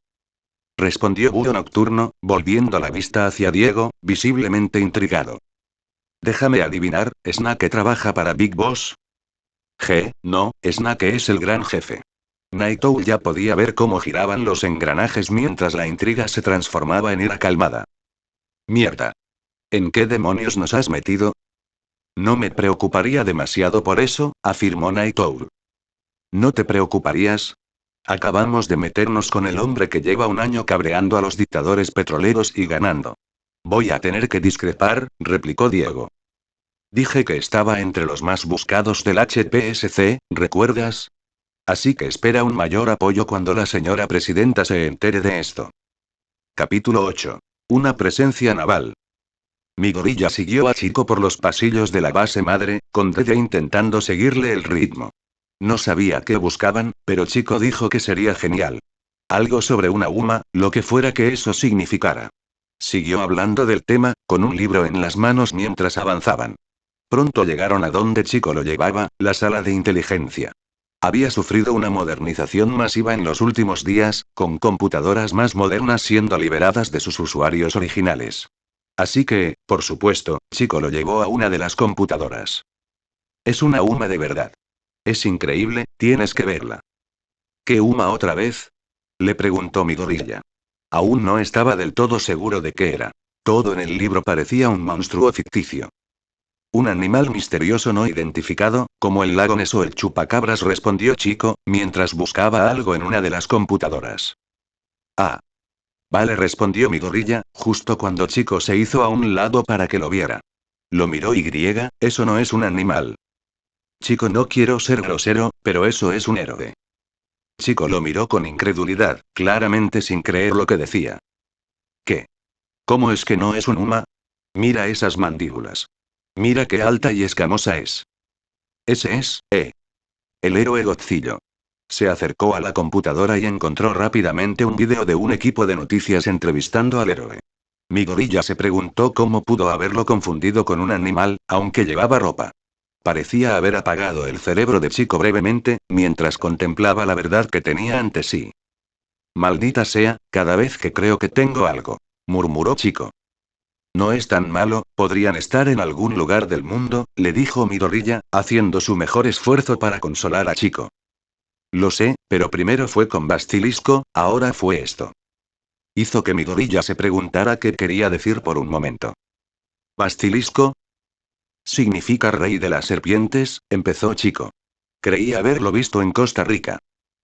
Respondió Búho Nocturno, volviendo la vista hacia Diego, visiblemente intrigado. Déjame adivinar, ¿Snake trabaja para Big Boss? No, Snake es el gran jefe. Night Owl ya podía ver cómo giraban los engranajes mientras la intriga se transformaba en ira calmada. Mierda. ¿En qué demonios nos has metido? No me preocuparía demasiado por eso, afirmó Night Owl. ¿No te preocuparías? Acabamos de meternos con el hombre que lleva un año cabreando a los dictadores petroleros y ganando. Voy a tener que discrepar, replicó Diego. Dije que estaba entre los más buscados del HPSC, ¿recuerdas? Así que espera un mayor apoyo cuando la señora presidenta se entere de esto. Capítulo 8. Una presencia naval. Mi gorilla siguió a Chico por los pasillos de la base madre, con Della intentando seguirle el ritmo. No sabía qué buscaban, pero Chico dijo que sería genial. Algo sobre una UMA, lo que fuera que eso significara. Siguió hablando del tema, con un libro en las manos mientras avanzaban. Pronto llegaron a donde Chico lo llevaba, la sala de inteligencia. Había sufrido una modernización masiva en los últimos días, con computadoras más modernas siendo liberadas de sus usuarios originales. Así que, por supuesto, Chico lo llevó a una de las computadoras. Es una UMA de verdad. Es increíble, tienes que verla. ¿Qué UMA otra vez? Le preguntó mi gorilla. Aún no estaba del todo seguro de qué era. Todo en el libro parecía un monstruo ficticio. Un animal misterioso no identificado, como el lago Ness o el chupacabras, respondió Chico, mientras buscaba algo en una de las computadoras. Ah. Vale, respondió mi gorilla, justo cuando Chico se hizo a un lado para que lo viera. Lo miró y griega, eso no es un animal. Chico, no quiero ser grosero, pero eso es un héroe. Chico lo miró con incredulidad, claramente sin creer lo que decía. ¿Qué? ¿Cómo es que no es un Uma? Mira esas mandíbulas. Mira qué alta y escamosa es. Ese es, el héroe Godzilla. Se acercó a la computadora y encontró rápidamente un vídeo de un equipo de noticias entrevistando al héroe. Mi gorilla se preguntó cómo pudo haberlo confundido con un animal, aunque llevaba ropa. Parecía haber apagado el cerebro de Chico brevemente, mientras contemplaba la verdad que tenía ante sí. Maldita sea, cada vez que creo que tengo algo, murmuró Chico. No es tan malo, podrían estar en algún lugar del mundo, le dijo Midorilla, haciendo su mejor esfuerzo para consolar a Chico. Lo sé, pero primero fue con Basilisco, ahora fue esto. Hizo que Midorilla se preguntara qué quería decir por un momento. ¿Basilisco? Significa rey de las serpientes, empezó Chico. Creí haberlo visto en Costa Rica.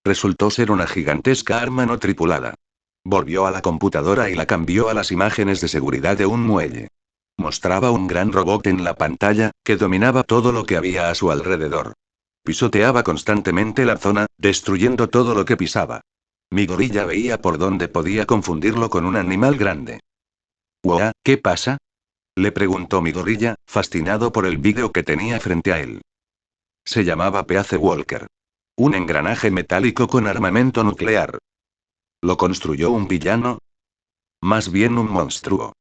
Resultó ser una gigantesca arma no tripulada. Volvió a la computadora y la cambió a las imágenes de seguridad de un muelle. Mostraba un gran robot en la pantalla, que dominaba todo lo que había a su alrededor. Pisoteaba constantemente la zona, destruyendo todo lo que pisaba. Mi gorilla veía por dónde podía confundirlo con un animal grande. «Uah, ¿qué pasa?», le preguntó mi gorilla, fascinado por el vídeo que tenía frente a él. Se llamaba Peace Walker. Un engranaje metálico con armamento nuclear. ¿Lo construyó un villano? Más bien un monstruo.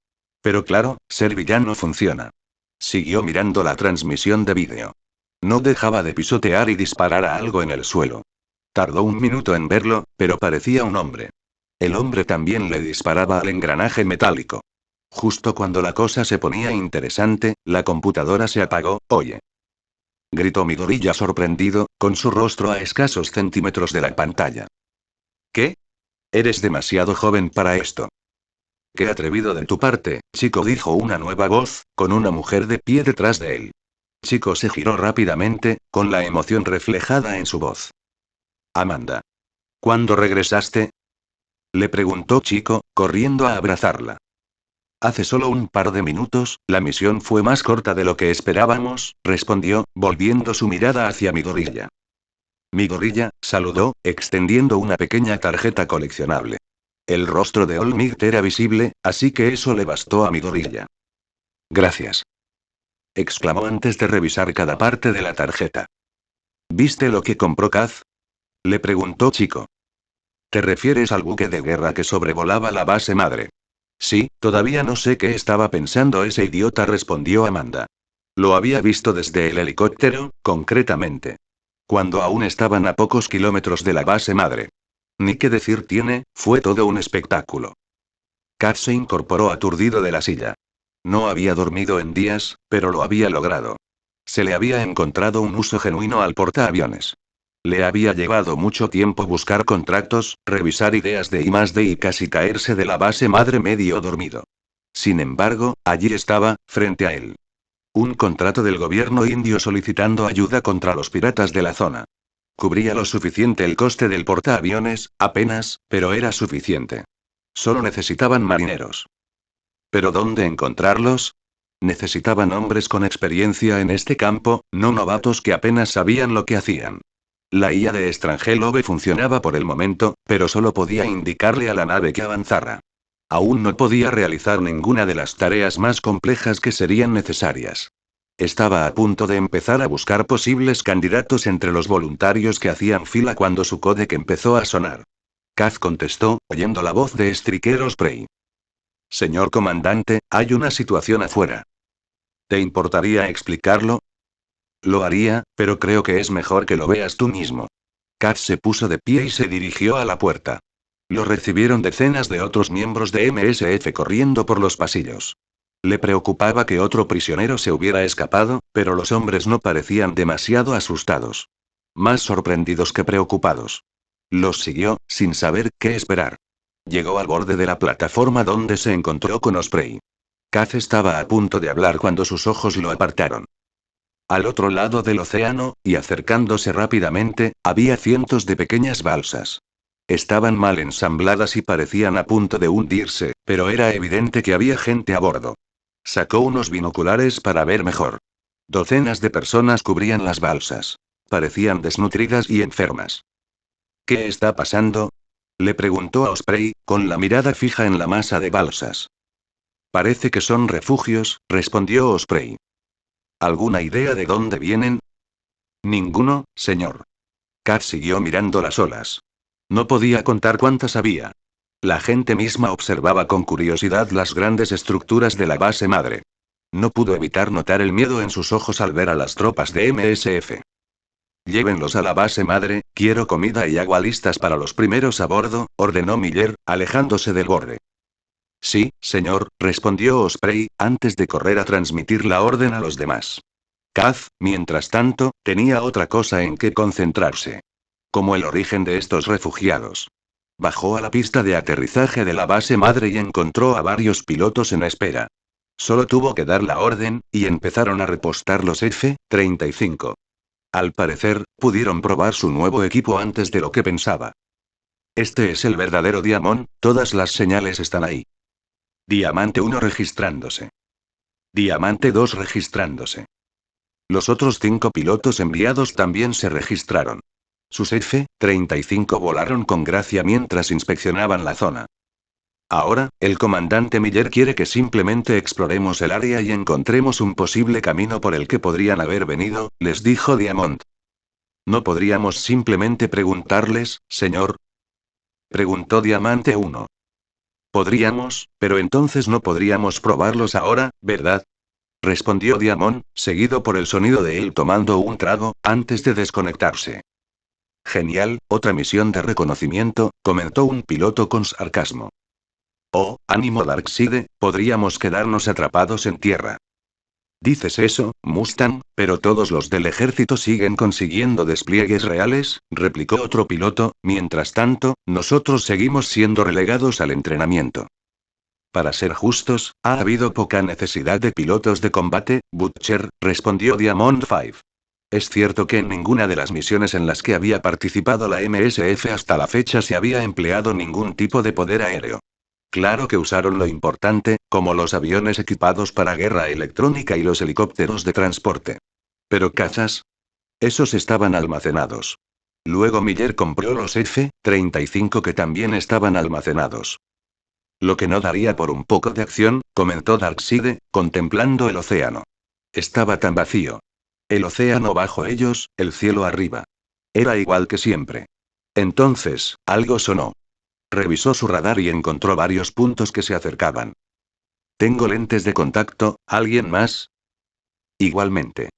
Pero claro, ser villano funciona. Siguió mirando la transmisión de vídeo. No dejaba de pisotear y disparar a algo en el suelo. Tardó un minuto en verlo, pero parecía un hombre. El hombre también le disparaba al engranaje metálico. Justo cuando la cosa se ponía interesante, la computadora se apagó. «Oye», gritó mi gorilla sorprendido, con su rostro a escasos centímetros de la pantalla. «¿Qué? Eres demasiado joven para esto». «Qué atrevido de tu parte, Chico», dijo una nueva voz, con una mujer de pie detrás de él. Chico se giró rápidamente, con la emoción reflejada en su voz. «Amanda. ¿Cuándo regresaste?», le preguntó Chico, corriendo a abrazarla. «Hace solo un par de minutos, la misión fue más corta de lo que esperábamos», respondió, volviendo su mirada hacia mi gorilla. Mi gorilla saludó, extendiendo una pequeña tarjeta coleccionable. El rostro de Olmigt era visible, así que eso le bastó a mi gorilla. «Gracias», exclamó antes de revisar cada parte de la tarjeta. «¿Viste lo que compró Kaz?», le preguntó Chico. «¿Te refieres al buque de guerra que sobrevolaba la base madre?». «Sí, todavía no sé qué estaba pensando ese idiota», respondió Amanda. «Lo había visto desde el helicóptero, concretamente. Cuando aún estaban a pocos kilómetros de la base madre. Ni qué decir tiene, fue todo un espectáculo». Kat se incorporó aturdido de la silla. No había dormido en días, pero lo había logrado. Se le había encontrado un uso genuino al portaaviones. Le había llevado mucho tiempo buscar contratos, revisar ideas de I+D y casi caerse de la base madre medio dormido. Sin embargo, allí estaba, frente a él. Un contrato del gobierno indio solicitando ayuda contra los piratas de la zona. Cubría lo suficiente el coste del portaaviones, apenas, pero era suficiente. Solo necesitaban marineros. ¿Pero dónde encontrarlos? Necesitaban hombres con experiencia en este campo, no novatos que apenas sabían lo que hacían. La IA de Strangelove funcionaba por el momento, pero solo podía indicarle a la nave que avanzara. Aún no podía realizar ninguna de las tareas más complejas que serían necesarias. Estaba a punto de empezar a buscar posibles candidatos entre los voluntarios que hacían fila cuando su codec empezó a sonar. Kaz contestó, oyendo la voz de Striker Osprey. «Señor comandante, hay una situación afuera. ¿Te importaría explicarlo?». «Lo haría, pero creo que es mejor que lo veas tú mismo». Kaz se puso de pie y se dirigió a la puerta. Lo recibieron decenas de otros miembros de MSF corriendo por los pasillos. Le preocupaba que otro prisionero se hubiera escapado, pero los hombres no parecían demasiado asustados. Más sorprendidos que preocupados. Los siguió, sin saber qué esperar. Llegó al borde de la plataforma donde se encontró con Osprey. Kaz estaba a punto de hablar cuando sus ojos lo apartaron. Al otro lado del océano, y acercándose rápidamente, había cientos de pequeñas balsas. Estaban mal ensambladas y parecían a punto de hundirse, pero era evidente que había gente a bordo. Sacó unos binoculares para ver mejor. Docenas de personas cubrían las balsas. Parecían desnutridas y enfermas. ¿Qué está pasando? Le preguntó a Osprey, con la mirada fija en la masa de balsas. Parece que son refugios, respondió Osprey. ¿Alguna idea de dónde vienen? Ninguno, señor. Kat siguió mirando las olas. No podía contar cuántas había. La gente misma observaba con curiosidad las grandes estructuras de la base madre. No pudo evitar notar el miedo en sus ojos al ver a las tropas de MSF. Llévenlos a la base madre, quiero comida y agua listas para los primeros a bordo, ordenó Miller, alejándose del borde. Sí, señor, respondió Osprey, antes de correr a transmitir la orden a los demás. Kaz, mientras tanto, tenía otra cosa en que concentrarse. Como el origen de estos refugiados. Bajó a la pista de aterrizaje de la base madre y encontró a varios pilotos en espera. Solo tuvo que dar la orden, y empezaron a repostar los F-35. Al parecer, pudieron probar su nuevo equipo antes de lo que pensaba. Este es el verdadero Diamond, todas las señales están ahí. Diamante 1 registrándose. Diamante 2 registrándose. Los otros 5 pilotos enviados también se registraron. Sus F-35 volaron con gracia mientras inspeccionaban la zona. Ahora, el comandante Miller quiere que simplemente exploremos el área y encontremos un posible camino por el que podrían haber venido, les dijo Diamond. ¿No podríamos simplemente preguntarles, señor? Preguntó Diamante 1. Podríamos, pero entonces no podríamos probarlos ahora, ¿verdad? Respondió Diamond, seguido por el sonido de él tomando un trago, antes de desconectarse. Genial, otra misión de reconocimiento, comentó un piloto con sarcasmo. Oh, ánimo Darkseid, podríamos quedarnos atrapados en tierra. Dices eso, Mustang, pero todos los del ejército siguen consiguiendo despliegues reales, replicó otro piloto, mientras tanto, nosotros seguimos siendo relegados al entrenamiento. Para ser justos, ha habido poca necesidad de pilotos de combate, Butcher, respondió Diamond 5. Es cierto que en ninguna de las misiones en las que había participado la MSF hasta la fecha se había empleado ningún tipo de poder aéreo. Claro que usaron lo importante, como los aviones equipados para guerra electrónica y los helicópteros de transporte. Pero cazas. Esos estaban almacenados. Luego Miller compró los F-35 que también estaban almacenados. Lo que no daría por un poco de acción, comentó Darkseid, contemplando el océano. Estaba tan vacío. El océano bajo ellos, el cielo arriba. Era igual que siempre. Entonces, algo sonó. Revisó su radar y encontró varios puntos que se acercaban. Tengo lentes de contacto, ¿alguien más? Igualmente.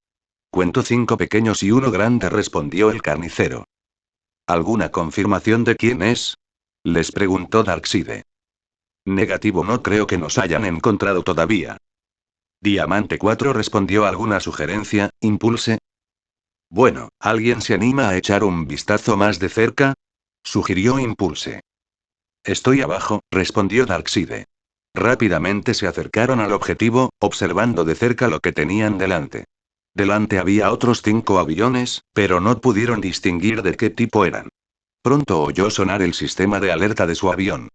Cuento 5 pequeños y 1 grande, respondió el carnicero. ¿Alguna confirmación de quién es? Les preguntó Darkseid. Negativo, no creo que nos hayan encontrado todavía. Diamante 4 respondió alguna sugerencia, Impulse. Bueno, ¿alguien se anima a echar un vistazo más de cerca? Sugirió Impulse. Estoy abajo, respondió Darkseid. Rápidamente se acercaron al objetivo, observando de cerca lo que tenían delante. Delante había otros 5 aviones, pero no pudieron distinguir de qué tipo eran. Pronto oyó sonar el sistema de alerta de su avión.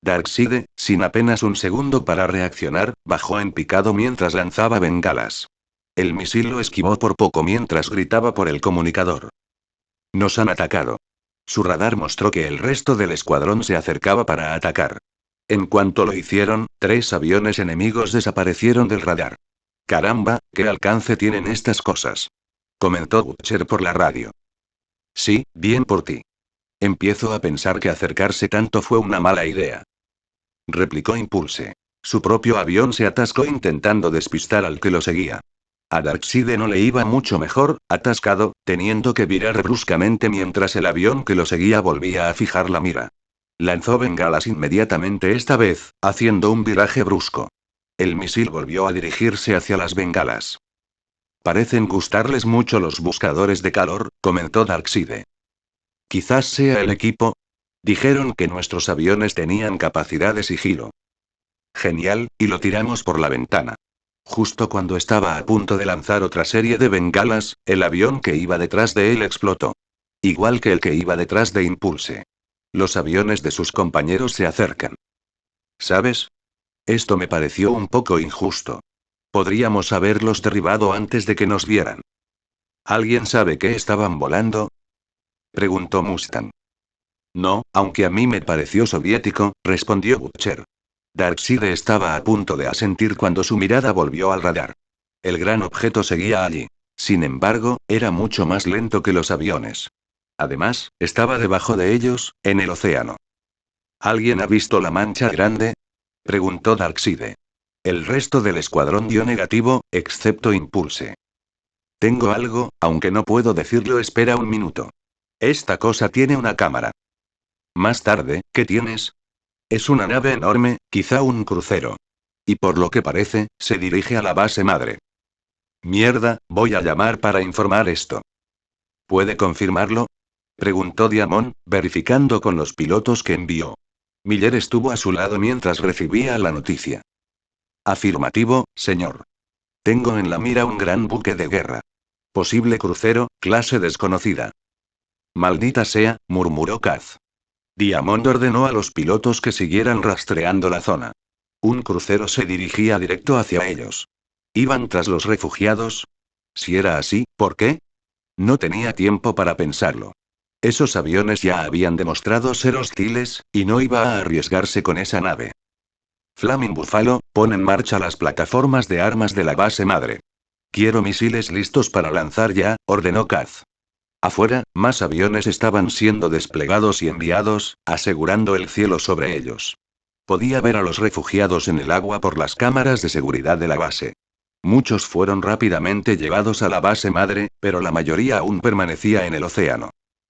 Darkseid, sin apenas un segundo para reaccionar, bajó en picado mientras lanzaba bengalas. El misil lo esquivó por poco mientras gritaba por el comunicador. Nos han atacado. Su radar mostró que el resto del escuadrón se acercaba para atacar. En cuanto lo hicieron, 3 aviones enemigos desaparecieron del radar. Caramba, ¿qué alcance tienen estas cosas? Comentó Butcher por la radio. Sí, bien por ti. Empiezo a pensar que acercarse tanto fue una mala idea. Replicó Impulse. Su propio avión se atascó intentando despistar al que lo seguía. A Darkseid no le iba mucho mejor, atascado, teniendo que virar bruscamente mientras el avión que lo seguía volvía a fijar la mira. Lanzó bengalas inmediatamente esta vez, haciendo un viraje brusco. El misil volvió a dirigirse hacia las bengalas. Parecen gustarles mucho los buscadores de calor, comentó Darkseid. Quizás sea el equipo. Dijeron que nuestros aviones tenían capacidad de sigilo. Genial, y lo tiramos por la ventana. Justo cuando estaba a punto de lanzar otra serie de bengalas, el avión que iba detrás de él explotó. Igual que el que iba detrás de Impulse. Los aviones de sus compañeros se acercan. ¿Sabes? Esto me pareció un poco injusto. Podríamos haberlos derribado antes de que nos vieran. ¿Alguien sabe qué estaban volando? Preguntó Mustang. No, aunque a mí me pareció soviético, respondió Butcher. Darkseid estaba a punto de asentir cuando su mirada volvió al radar. El gran objeto seguía allí. Sin embargo, era mucho más lento que los aviones. Además, estaba debajo de ellos, en el océano. ¿Alguien ha visto la mancha grande? Preguntó Darkseid. El resto del escuadrón dio negativo, excepto Impulse. Tengo algo, aunque no puedo decirlo. Espera un minuto. Esta cosa tiene una cámara. Más tarde, ¿qué tienes? Es una nave enorme, quizá un crucero. Y por lo que parece, se dirige a la base madre. Mierda, voy a llamar para informar esto. ¿Puede confirmarlo? Preguntó Diamond, verificando con los pilotos que envió. Miller estuvo a su lado mientras recibía la noticia. Afirmativo, señor. Tengo en la mira un gran buque de guerra. Posible crucero, clase desconocida. Maldita sea, murmuró Kaz. Diamond ordenó a los pilotos que siguieran rastreando la zona. Un crucero se dirigía directo hacia ellos. ¿Iban tras los refugiados? Si era así, ¿por qué? No tenía tiempo para pensarlo. Esos aviones ya habían demostrado ser hostiles, y no iba a arriesgarse con esa nave. Flaming Buffalo, pon en marcha las plataformas de armas de la base madre. Quiero misiles listos para lanzar ya, ordenó Kaz. Afuera, más aviones estaban siendo desplegados y enviados, asegurando el cielo sobre ellos. Podía ver a los refugiados en el agua por las cámaras de seguridad de la base. Muchos fueron rápidamente llevados a la base madre, pero la mayoría aún permanecía en el océano.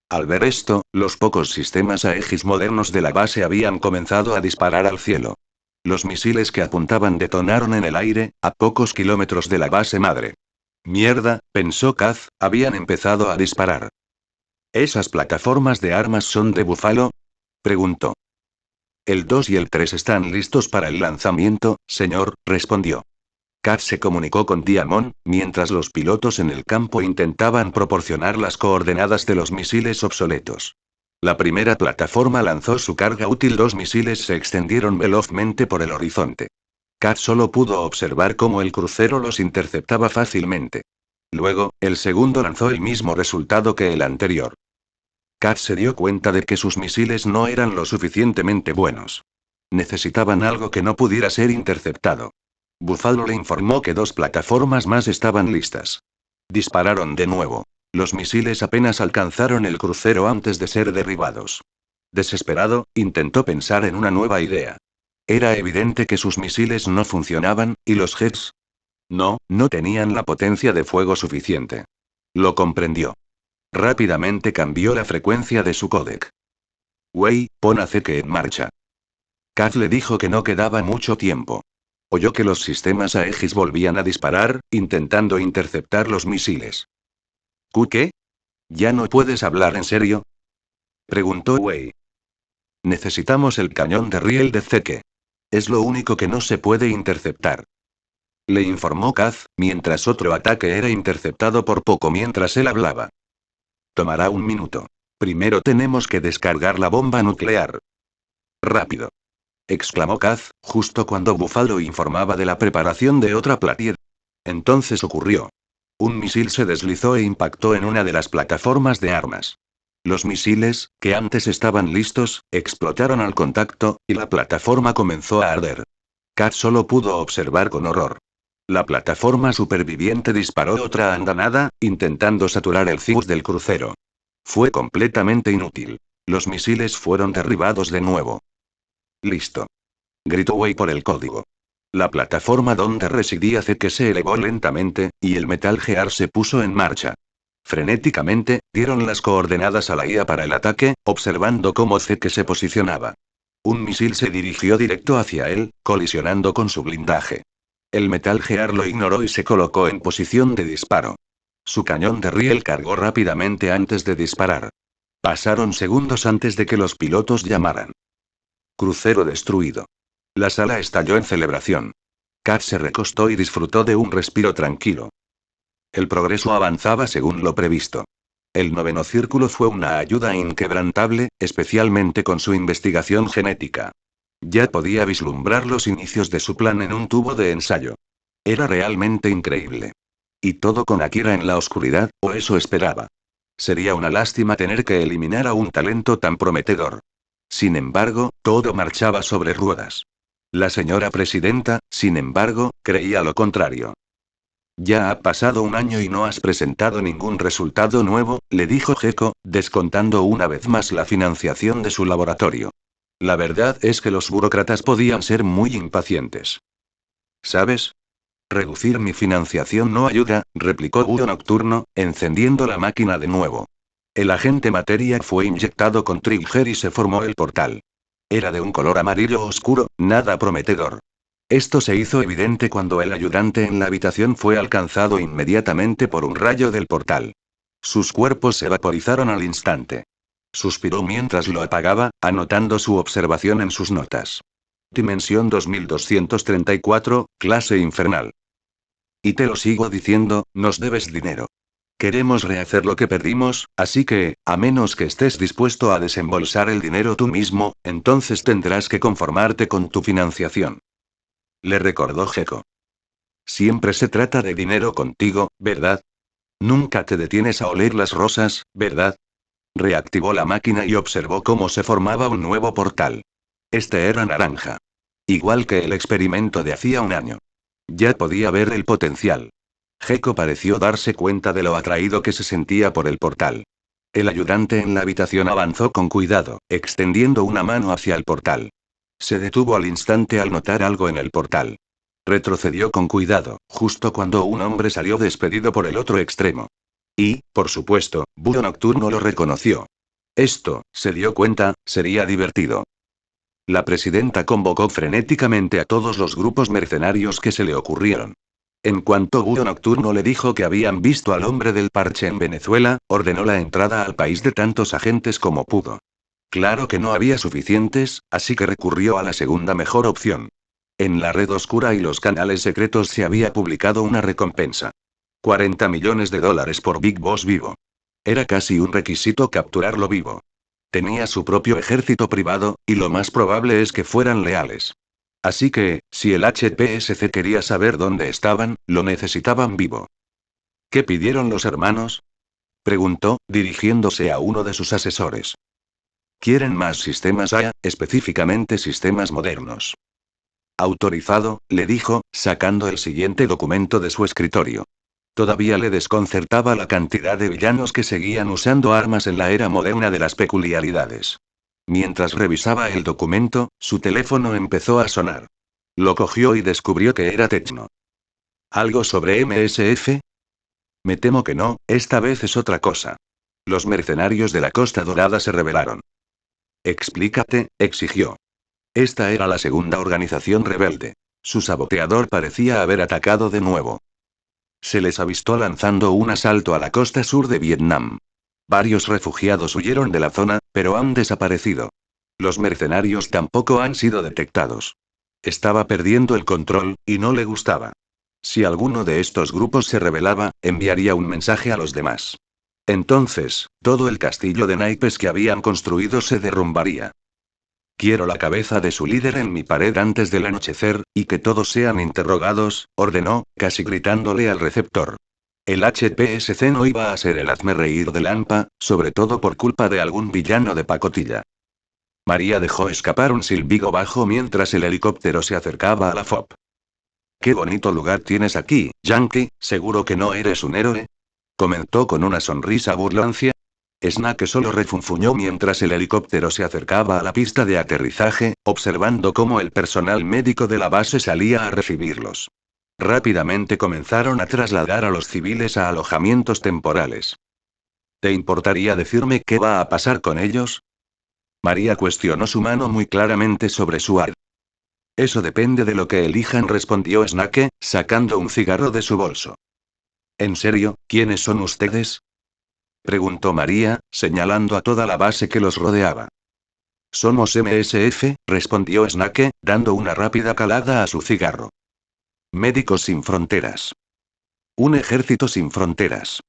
Al ver esto, los pocos sistemas Aegis modernos de la base habían comenzado a disparar al cielo. Los misiles que apuntaban detonaron en el aire, a pocos kilómetros de la base madre. Mierda, pensó Kaz, habían empezado a disparar. ¿Esas plataformas de armas son de Buffalo? Preguntó. El 2 y el 3 están listos para el lanzamiento, señor, respondió. Kaz se comunicó con Diamond, mientras los pilotos en el campo intentaban proporcionar las coordenadas de los misiles obsoletos. La primera plataforma lanzó su carga útil. 2 misiles se extendieron velozmente por el horizonte. Kaz solo pudo observar cómo el crucero los interceptaba fácilmente. Luego, el segundo lanzó el mismo resultado que el anterior. Kaz se dio cuenta de que sus misiles no eran lo suficientemente buenos. Necesitaban algo que no pudiera ser interceptado. Buffalo le informó que 2 plataformas más estaban listas. Dispararon de nuevo. Los misiles apenas alcanzaron el crucero antes de ser derribados. Desesperado, intentó pensar en una nueva idea. Era evidente que sus misiles no funcionaban, y los jets. No tenían la potencia de fuego suficiente. Lo comprendió. Rápidamente cambió la frecuencia de su códec. Wei, pon a Zeke en marcha. Kaz le dijo que no quedaba mucho tiempo. Oyó que los sistemas Aegis volvían a disparar, intentando interceptar los misiles. ¿Qué? ¿Ya no puedes hablar en serio? Preguntó Wei. Necesitamos el cañón de riel de Zeke. Es lo único que no se puede interceptar. Le informó Kaz, mientras otro ataque era interceptado por poco mientras él hablaba. Tomará un minuto. Primero tenemos que descargar la bomba nuclear. Rápido. Exclamó Kaz, justo cuando Buffalo informaba de la preparación de otra platier. Entonces ocurrió. Un misil se deslizó e impactó en una de las plataformas de armas. Los misiles, que antes estaban listos, explotaron al contacto, y la plataforma comenzó a arder. Kaz solo pudo observar con horror. La plataforma superviviente disparó otra andanada, intentando saturar el Zeus del crucero. Fue completamente inútil. Los misiles fueron derribados de nuevo. Listo. Gritó Wei por el código. La plataforma donde residía Zeke se elevó lentamente, y el Metal Gear se puso en marcha. Frenéticamente, dieron las coordenadas a la IA para el ataque, observando cómo Zeke se posicionaba. Un misil se dirigió directo hacia él, colisionando con su blindaje. El Metal Gear lo ignoró y se colocó en posición de disparo. Su cañón de riel cargó rápidamente antes de disparar. Pasaron segundos antes de que los pilotos llamaran. Crucero destruido. La sala estalló en celebración. Kaz se recostó y disfrutó de un respiro tranquilo. El progreso avanzaba según lo previsto. El 9º círculo fue una ayuda inquebrantable, especialmente con su investigación genética. Ya podía vislumbrar los inicios de su plan en un tubo de ensayo. Era realmente increíble. Y todo con Akira en la oscuridad, o eso esperaba. Sería una lástima tener que eliminar a un talento tan prometedor. Sin embargo, todo marchaba sobre ruedas. La señora presidenta, sin embargo, creía lo contrario. Ya ha pasado un año y no has presentado ningún resultado nuevo, le dijo Gecko, descontando una vez más la financiación de su laboratorio. La verdad es que los burócratas podían ser muy impacientes. ¿Sabes? Reducir mi financiación no ayuda, replicó Búho Nocturno, encendiendo la máquina de nuevo. El agente materia fue inyectado con Trigger y se formó el portal. Era de un color amarillo oscuro, nada prometedor. Esto se hizo evidente cuando el ayudante en la habitación fue alcanzado inmediatamente por un rayo del portal. Sus cuerpos se vaporizaron al instante. Suspiró mientras lo apagaba, anotando su observación en sus notas. Dimensión 2234, clase infernal. Y te lo sigo diciendo, nos debes dinero. Queremos rehacer lo que perdimos, así que, a menos que estés dispuesto a desembolsar el dinero tú mismo, entonces tendrás que conformarte con tu financiación. Le recordó Gecko. Siempre se trata de dinero contigo, ¿verdad? Nunca te detienes a oler las rosas, ¿verdad? Reactivó la máquina y observó cómo se formaba un nuevo portal. Este era naranja. Igual que el experimento de hacía un año. Ya podía ver el potencial. Gecko pareció darse cuenta de lo atraído que se sentía por el portal. El ayudante en la habitación avanzó con cuidado, extendiendo una mano hacia el portal. Se detuvo al instante al notar algo en el portal. Retrocedió con cuidado, justo cuando un hombre salió despedido por el otro extremo. Y, por supuesto, Búho Nocturno lo reconoció. Esto, se dio cuenta, sería divertido. La presidenta convocó frenéticamente a todos los grupos mercenarios que se le ocurrieron. En cuanto Búho Nocturno le dijo que habían visto al hombre del parche en Venezuela, ordenó la entrada al país de tantos agentes como pudo. Claro que no había suficientes, así que recurrió a la segunda mejor opción. En la red oscura y los canales secretos se había publicado una recompensa. $40 millones por Big Boss vivo. Era casi un requisito capturarlo vivo. Tenía su propio ejército privado, y lo más probable es que fueran leales. Así que, si el HPSC quería saber dónde estaban, lo necesitaban vivo. ¿Qué pidieron los hermanos? Preguntó, dirigiéndose a uno de sus asesores. Quieren más sistemas IA, específicamente sistemas modernos. Autorizado, le dijo, sacando el siguiente documento de su escritorio. Todavía le desconcertaba la cantidad de villanos que seguían usando armas en la era moderna de las peculiaridades. Mientras revisaba el documento, su teléfono empezó a sonar. Lo cogió y descubrió que era Techno. ¿Algo sobre MSF? Me temo que no, esta vez es otra cosa. Los mercenarios de la Costa Dorada se rebelaron. Explícate, exigió. Esta era la segunda organización rebelde. Su saboteador parecía haber atacado de nuevo. Se les avistó lanzando un asalto a la costa sur de Vietnam. Varios refugiados huyeron de la zona, pero han desaparecido. Los mercenarios tampoco han sido detectados. Estaba perdiendo el control, y no le gustaba. Si alguno de estos grupos se rebelaba, enviaría un mensaje a los demás. Entonces, todo el castillo de naipes que habían construido se derrumbaría. Quiero la cabeza de su líder en mi pared antes del anochecer, y que todos sean interrogados, ordenó, casi gritándole al receptor. El HPSC no iba a ser el hazmerreír de Lampa, sobre todo por culpa de algún villano de pacotilla. María dejó escapar un silbido bajo mientras el helicóptero se acercaba a la FOB. «Qué bonito lugar tienes aquí, Yankee, ¿seguro que no eres un héroe?», comentó con una sonrisa burlancia. Snake solo refunfuñó mientras el helicóptero se acercaba a la pista de aterrizaje, observando cómo el personal médico de la base salía a recibirlos. Rápidamente comenzaron a trasladar a los civiles a alojamientos temporales. ¿Te importaría decirme qué va a pasar con ellos? María cuestionó su mano muy claramente sobre su ar. Eso depende de lo que elijan, respondió Snake, sacando un cigarro de su bolso. ¿En serio, quiénes son ustedes?, preguntó María, señalando a toda la base que los rodeaba. Somos MSF, respondió Snake, dando una rápida calada a su cigarro. Médicos sin fronteras. Un ejército sin fronteras.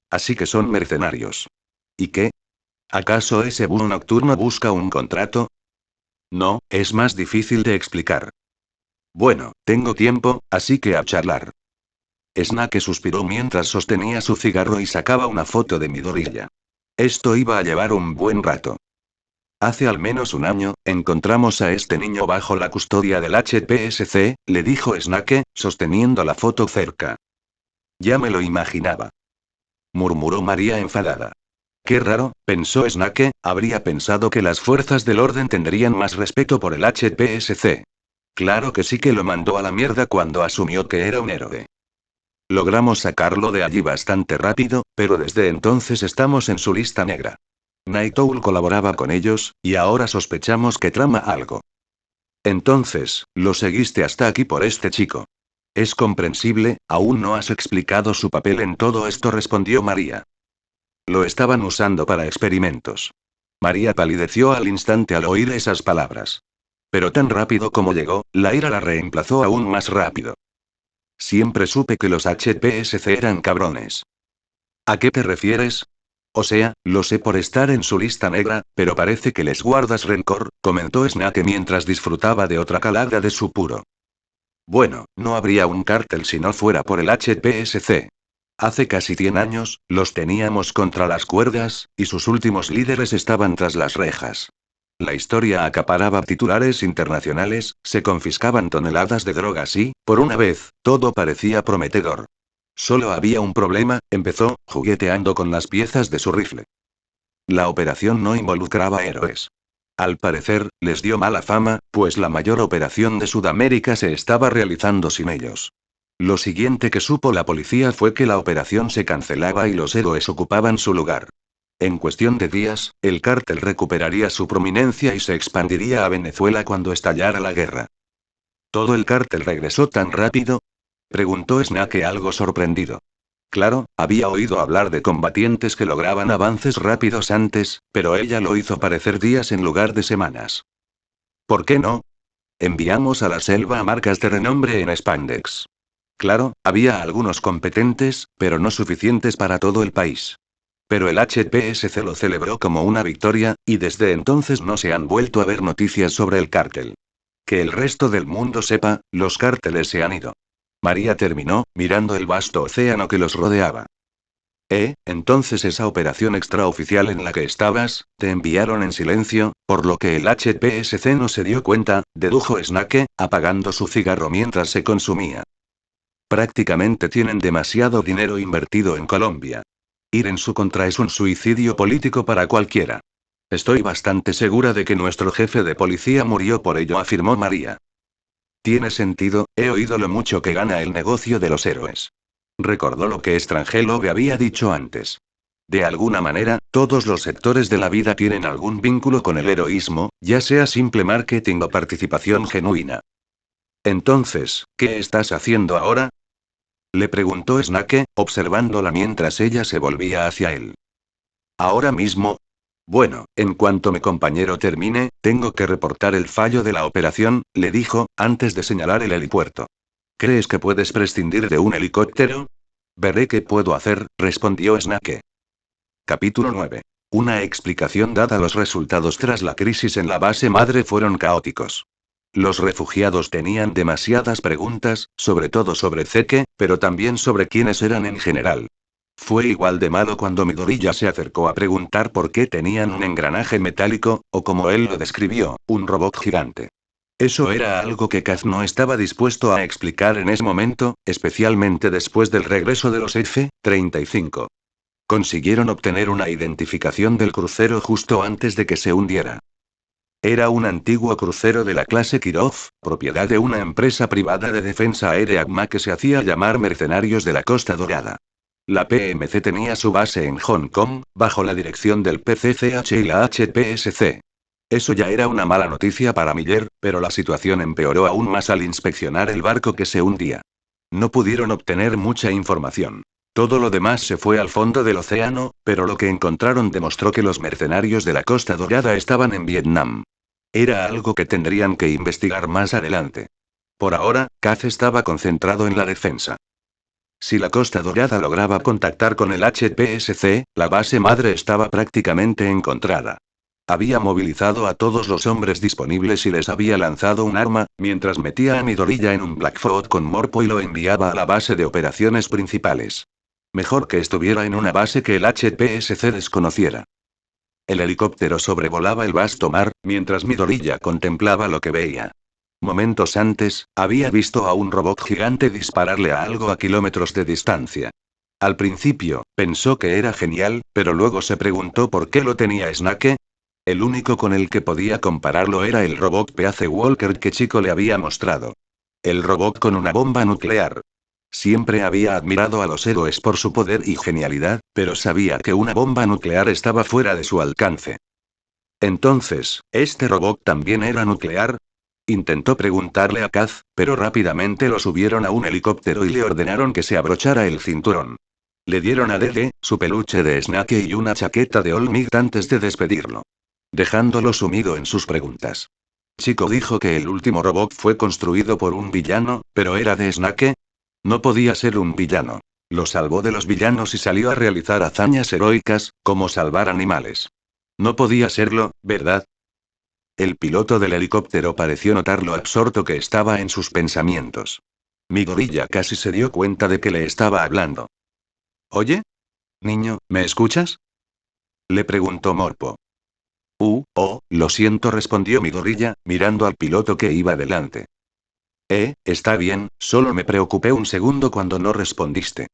Así que son mercenarios. ¿Y qué? ¿Acaso ese Búho Nocturno busca un contrato? No, es más difícil de explicar. Bueno, tengo tiempo, así que a charlar. Snake suspiró mientras sostenía su cigarro y sacaba una foto de Midoriya. Esto iba a llevar un buen rato. Hace al menos un año, encontramos a este niño bajo la custodia del HPSC, le dijo Snake, sosteniendo la foto cerca. Ya me lo imaginaba. Murmuró María enfadada. Qué raro, pensó Snake, habría pensado que las fuerzas del orden tendrían más respeto por el HPSC. Claro que sí que lo mandó a la mierda cuando asumió que era un héroe. Logramos sacarlo de allí bastante rápido, pero desde entonces estamos en su lista negra. Night Owl colaboraba con ellos, y ahora sospechamos que trama algo. Entonces, lo seguiste hasta aquí por este chico. Es comprensible, aún no has explicado su papel en todo esto, respondió María. Lo estaban usando para experimentos. María palideció al instante al oír esas palabras. Pero tan rápido como llegó, la ira la reemplazó aún más rápido. Siempre supe que los HPSC eran cabrones. ¿A qué te refieres? O sea, lo sé por estar en su lista negra, pero parece que les guardas rencor, comentó Snake mientras disfrutaba de otra calada de su puro. Bueno, no habría un cártel si no fuera por el HPSC. Hace casi 100 años, los teníamos contra las cuerdas, y sus últimos líderes estaban tras las rejas. La historia acaparaba titulares internacionales, se confiscaban toneladas de drogas y, por una vez, todo parecía prometedor. Solo había un problema, empezó, jugueteando con las piezas de su rifle. La operación no involucraba héroes. Al parecer, les dio mala fama, pues la mayor operación de Sudamérica se estaba realizando sin ellos. Lo siguiente que supo la policía fue que la operación se cancelaba y los héroes ocupaban su lugar. En cuestión de días, el cártel recuperaría su prominencia y se expandiría a Venezuela cuando estallara la guerra. ¿Todo el cártel regresó tan rápido? Preguntó Snake algo sorprendido. Claro, había oído hablar de combatientes que lograban avances rápidos antes, pero ella lo hizo parecer días en lugar de semanas. ¿Por qué no? Enviamos a la selva a marcas de renombre en Spandex. Claro, había algunos competentes, pero no suficientes para todo el país. Pero el HPSC lo celebró como una victoria, y desde entonces no se han vuelto a ver noticias sobre el cártel. Que el resto del mundo sepa, los cárteles se han ido. María terminó, mirando el vasto océano que los rodeaba. Entonces esa operación extraoficial en la que estabas, te enviaron en silencio, por lo que el HPSC no se dio cuenta, dedujo Snake, apagando su cigarro mientras se consumía. Prácticamente tienen demasiado dinero invertido en Colombia. Ir en su contra es un suicidio político para cualquiera. Estoy bastante segura de que nuestro jefe de policía murió por ello, afirmó María. Tiene sentido, he oído lo mucho que gana el negocio de los héroes. Recordó lo que Strangelove había dicho antes. De alguna manera, todos los sectores de la vida tienen algún vínculo con el heroísmo, ya sea simple marketing o participación genuina. Entonces, ¿qué estás haciendo ahora? Le preguntó Snake, observándola mientras ella se volvía hacia él. Ahora mismo. Bueno, en cuanto mi compañero termine, tengo que reportar el fallo de la operación, le dijo, antes de señalar el helipuerto. ¿Crees que puedes prescindir de un helicóptero? Veré qué puedo hacer, respondió Snake. Capítulo 9. Una explicación dada. Los resultados tras la crisis en la base madre fueron caóticos. Los refugiados tenían demasiadas preguntas, sobre todo sobre Zeke, pero también sobre quiénes eran en general. Fue igual de malo cuando Midoriya se acercó a preguntar por qué tenían un engranaje metálico, o como él lo describió, un robot gigante. Eso era algo que Kaz no estaba dispuesto a explicar en ese momento, especialmente después del regreso de los F-35. Consiguieron obtener una identificación del crucero justo antes de que se hundiera. Era un antiguo crucero de la clase Kirov, propiedad de una empresa privada de defensa aérea que se hacía llamar Mercenarios de la Costa Dorada. La PMC tenía su base en Hong Kong, bajo la dirección del PCCH y la HPSC. Eso ya era una mala noticia para Miller, pero la situación empeoró aún más al inspeccionar el barco que se hundía. No pudieron obtener mucha información. Todo lo demás se fue al fondo del océano, pero lo que encontraron demostró que los mercenarios de la Costa Dorada estaban en Vietnam. Era algo que tendrían que investigar más adelante. Por ahora, Kaz estaba concentrado en la defensa. Si la Costa Dorada lograba contactar con el HPSC, la base madre estaba prácticamente encontrada. Había movilizado a todos los hombres disponibles y les había lanzado un arma, mientras metía a Midoriya en un Blackfoot con Morpo y lo enviaba a la base de operaciones principales. Mejor que estuviera en una base que el HPSC desconociera. El helicóptero sobrevolaba el vasto mar, mientras Midoriya contemplaba lo que veía. Momentos antes, había visto a un robot gigante dispararle a algo a kilómetros de distancia. Al principio, pensó que era genial, pero luego se preguntó por qué lo tenía Snake. El único con el que podía compararlo era el robot Peace Walker que Chico le había mostrado. El robot con una bomba nuclear. Siempre había admirado a los héroes por su poder y genialidad, pero sabía que una bomba nuclear estaba fuera de su alcance. Entonces, ¿este robot también era nuclear? Intentó preguntarle a Kaz, pero rápidamente lo subieron a un helicóptero y le ordenaron que se abrochara el cinturón. Le dieron a Dede, su peluche de Snake y una chaqueta de All Might antes de despedirlo. Dejándolo sumido en sus preguntas. Chico dijo que el último robot fue construido por un villano, pero ¿era de Snake? No podía ser un villano. Lo salvó de los villanos y salió a realizar hazañas heroicas, como salvar animales. No podía serlo, ¿verdad? El piloto del helicóptero pareció notar lo absorto que estaba en sus pensamientos. Midoriya casi se dio cuenta de que le estaba hablando. ¿Oye? Niño, ¿me escuchas? Le preguntó Morpo. Lo siento, respondió Midoriya, mirando al piloto que iba delante. Está bien, solo me preocupé un segundo cuando no respondiste.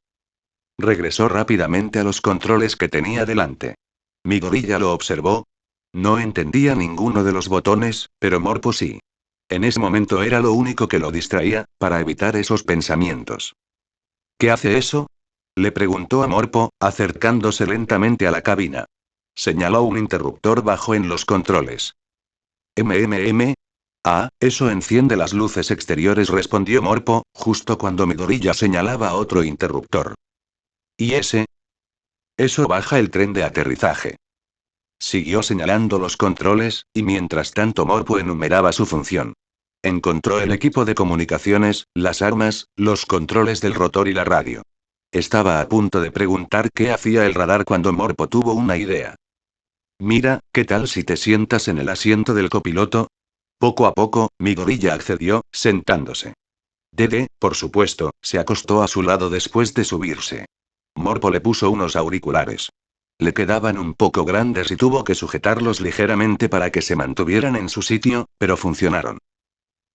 Regresó rápidamente a los controles que tenía delante. Midoriya lo observó. No entendía ninguno de los botones, pero Morpo sí. En ese momento era lo único que lo distraía, para evitar esos pensamientos. ¿Qué hace eso? Le preguntó a Morpo, acercándose lentamente a la cabina. Señaló un interruptor bajo en los controles. Eso enciende las luces exteriores, respondió Morpo, justo cuando Midoriya señalaba otro interruptor. ¿Y ese? Eso baja el tren de aterrizaje. Siguió señalando los controles, y mientras tanto Morpo enumeraba su función. Encontró el equipo de comunicaciones, las armas, los controles del rotor y la radio. Estaba a punto de preguntar qué hacía el radar cuando Morpo tuvo una idea. Mira, ¿qué tal si te sientas en el asiento del copiloto? Poco a poco, Midoriya accedió, sentándose. Dede, por supuesto, se acostó a su lado después de subirse. Morpo le puso unos auriculares. Le quedaban un poco grandes y tuvo que sujetarlos ligeramente para que se mantuvieran en su sitio, pero funcionaron.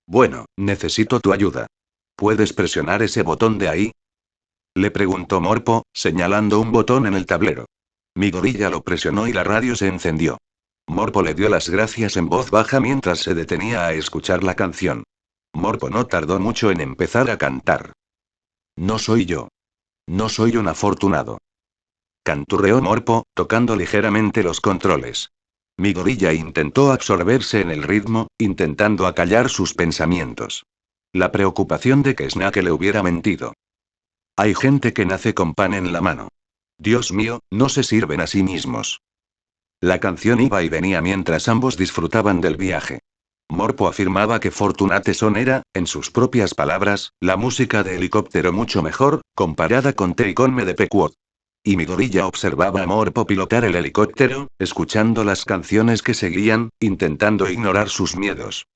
Bueno, necesito tu ayuda. ¿Puedes presionar ese botón de ahí? Le preguntó Morpo, señalando un botón en el tablero. Midoriya lo presionó y la radio se encendió. Morpo le dio las gracias en voz baja mientras se detenía a escuchar la canción. Morpo no tardó mucho en empezar a cantar. No soy yo. No soy un afortunado. Canturreó Morpo, tocando ligeramente los controles. Midoriya intentó absorberse en el ritmo, intentando acallar sus pensamientos. La preocupación de que Snake le hubiera mentido. Hay gente que nace con pan en la mano. Dios mío, no se sirven a sí mismos. La canción iba y venía mientras ambos disfrutaban del viaje. Morpo afirmaba que Fortunate Son era, en sus propias palabras, la música de helicóptero mucho mejor, comparada con Teikonme de Pequot. Y Midoriya observaba a Morpo pilotar el helicóptero, escuchando las canciones que seguían, intentando ignorar sus miedos.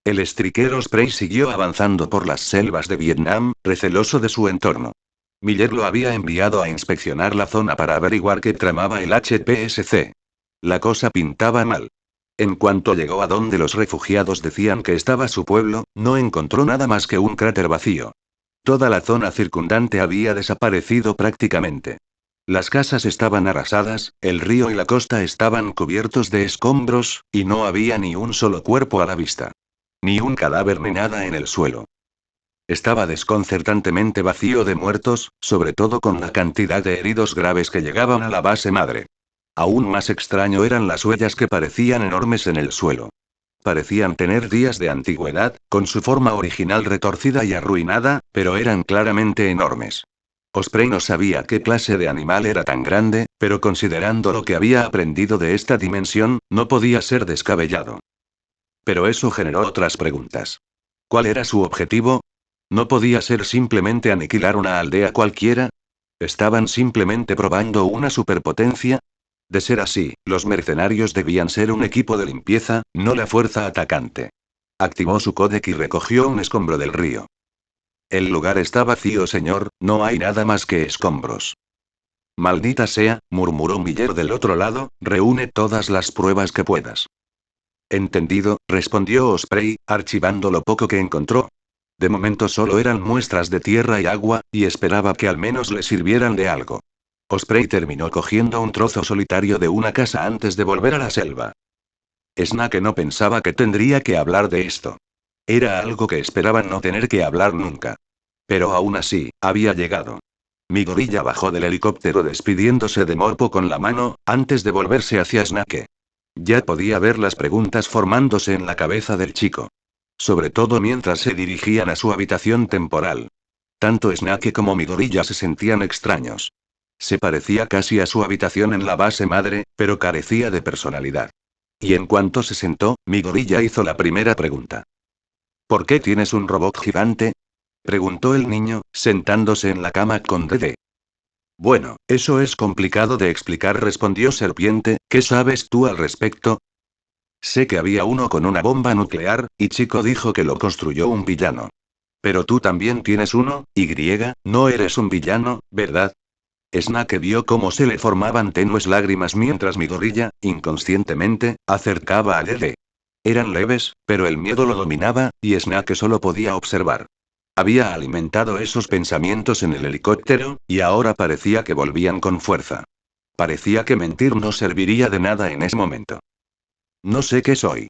El estriquero Spray siguió avanzando por las selvas de Vietnam, receloso de su entorno. Miller lo había enviado a inspeccionar la zona para averiguar qué tramaba el HPSC. La cosa pintaba mal. En cuanto llegó a donde los refugiados decían que estaba su pueblo, no encontró nada más que un cráter vacío. Toda la zona circundante había desaparecido prácticamente. Las casas estaban arrasadas, el río y la costa estaban cubiertos de escombros, y no había ni un solo cuerpo a la vista. Ni un cadáver ni nada en el suelo. Estaba desconcertantemente vacío de muertos, sobre todo con la cantidad de heridos graves que llegaban a la base madre. Aún más extraño eran las huellas que parecían enormes en el suelo. Parecían tener días de antigüedad, con su forma original retorcida y arruinada, pero eran claramente enormes. Osprey no sabía qué clase de animal era tan grande, pero considerando lo que había aprendido de esta dimensión, no podía ser descabellado. Pero eso generó otras preguntas. ¿Cuál era su objetivo? ¿No podía ser simplemente aniquilar una aldea cualquiera? ¿Estaban simplemente probando una superpotencia? De ser así, los mercenarios debían ser un equipo de limpieza, no la fuerza atacante. Activó su códec y recogió un escombro del río. El lugar está vacío, señor, no hay nada más que escombros. Maldita sea, murmuró Miller del otro lado, reúne todas las pruebas que puedas. Entendido, respondió Osprey, archivando lo poco que encontró. De momento solo eran muestras de tierra y agua, y esperaba que al menos le sirvieran de algo. Osprey terminó cogiendo un trozo solitario de una casa antes de volver a la selva. Snake no pensaba que tendría que hablar de esto. Era algo que esperaban no tener que hablar nunca. Pero aún así, había llegado. Mi gorilla bajó del helicóptero despidiéndose de Morpo con la mano, antes de volverse hacia Snake. Ya podía ver las preguntas formándose en la cabeza del chico. Sobre todo mientras se dirigían a su habitación temporal. Tanto Snake como mi gorilla se sentían extraños. Se parecía casi a su habitación en la base madre, pero carecía de personalidad. Y en cuanto se sentó, mi gorilla hizo la primera pregunta. ¿Por qué tienes un robot gigante? Preguntó el niño, sentándose en la cama con Dede. Bueno, eso es complicado de explicar, respondió Serpiente, ¿qué sabes tú al respecto? Sé que había uno con una bomba nuclear, y Chico dijo que lo construyó un villano. Pero tú también tienes uno, Y, no eres un villano, ¿verdad? Snake vio cómo se le formaban tenues lágrimas mientras mi gorilla, inconscientemente, acercaba a Dede. Eran leves, pero el miedo lo dominaba, y Snake solo podía observar. Había alimentado esos pensamientos en el helicóptero, y ahora parecía que volvían con fuerza. Parecía que mentir no serviría de nada en ese momento. No sé qué soy.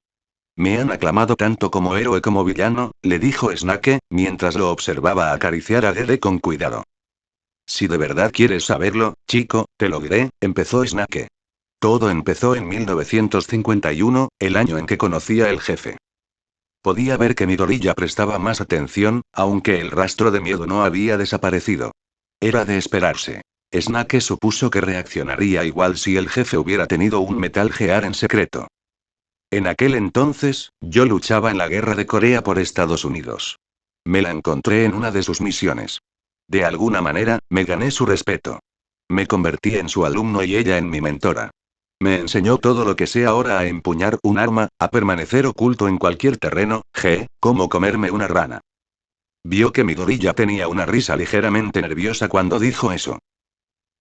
Me han aclamado tanto como héroe como villano, le dijo Snake, mientras lo observaba acariciar a Dede con cuidado. Si de verdad quieres saberlo, chico, te lo diré, empezó Snake. Todo empezó en 1951, el año en que conocí al jefe. Podía ver que mi gorilla prestaba más atención, aunque el rastro de miedo no había desaparecido. Era de esperarse. Snake supuso que reaccionaría igual si el jefe hubiera tenido un Metal Gear en secreto. En aquel entonces, yo luchaba en la guerra de Corea por Estados Unidos. Me la encontré en una de sus misiones. De alguna manera, me gané su respeto. Me convertí en su alumno y ella en mi mentora. Me enseñó todo lo que sé ahora: a empuñar un arma, a permanecer oculto en cualquier terreno, cómo comerme una rana. Vio que mi gorilla tenía una risa ligeramente nerviosa cuando dijo eso.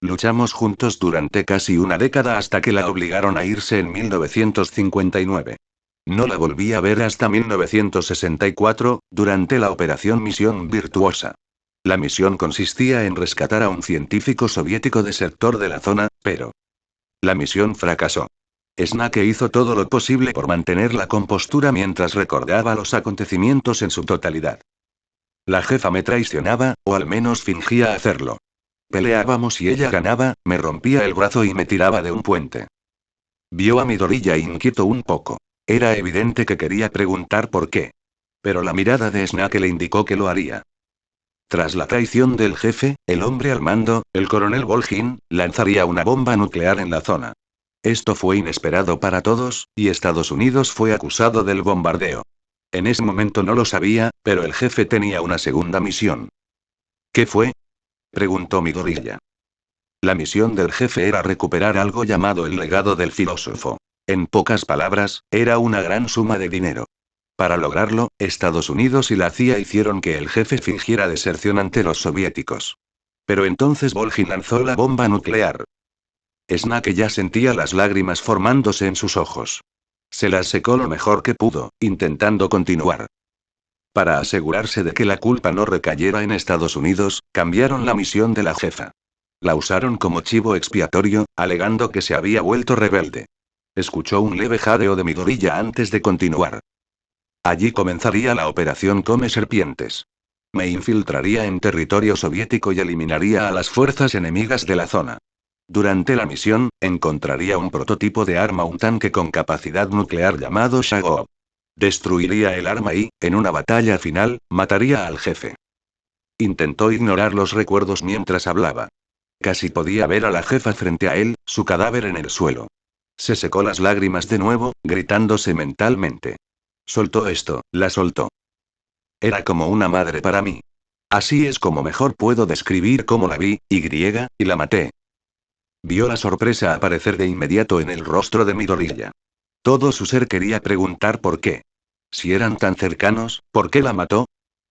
Luchamos juntos durante casi una década hasta que la obligaron a irse en 1959. No la volví a ver hasta 1964, durante la Operación Misión Virtuosa. La misión consistía en rescatar a un científico soviético desertor de la zona, pero la misión fracasó. Snake hizo todo lo posible por mantener la compostura mientras recordaba los acontecimientos en su totalidad. La jefa me traicionaba, o al menos fingía hacerlo. Peleábamos y ella ganaba, me rompía el brazo y me tiraba de un puente. Vio a mi gorilla inquieto un poco. Era evidente que quería preguntar por qué. Pero la mirada de Snake le indicó que lo haría. Tras la traición del jefe, el hombre al mando, el coronel Volgin, lanzaría una bomba nuclear en la zona. Esto fue inesperado para todos, y Estados Unidos fue acusado del bombardeo. En ese momento no lo sabía, pero el jefe tenía una segunda misión. ¿Qué fue? Preguntó mi gorilla. La misión del jefe era recuperar algo llamado el legado del filósofo. En pocas palabras, era una gran suma de dinero. Para lograrlo, Estados Unidos y la CIA hicieron que el jefe fingiera deserción ante los soviéticos. Pero entonces Volgin lanzó la bomba nuclear. Snake ya sentía las lágrimas formándose en sus ojos. Se las secó lo mejor que pudo, intentando continuar. Para asegurarse de que la culpa no recayera en Estados Unidos, cambiaron la misión de la jefa. La usaron como chivo expiatorio, alegando que se había vuelto rebelde. Escuchó un leve jadeo de mi gorilla antes de continuar. Allí comenzaría la operación Come Serpientes. Me infiltraría en territorio soviético y eliminaría a las fuerzas enemigas de la zona. Durante la misión, encontraría un prototipo de arma, un tanque con capacidad nuclear llamado Shagov. Destruiría el arma y, en una batalla final, mataría al jefe. Intentó ignorar los recuerdos mientras hablaba. Casi podía ver a la jefa frente a él, su cadáver en el suelo. Se secó las lágrimas de nuevo, gritándose mentalmente. Soltó esto, la soltó. Era como una madre para mí. Así es como mejor puedo describir cómo la vi, y la maté. Vio la sorpresa aparecer de inmediato en el rostro de Midoriya. Todo su ser quería preguntar por qué. Si eran tan cercanos, ¿por qué la mató?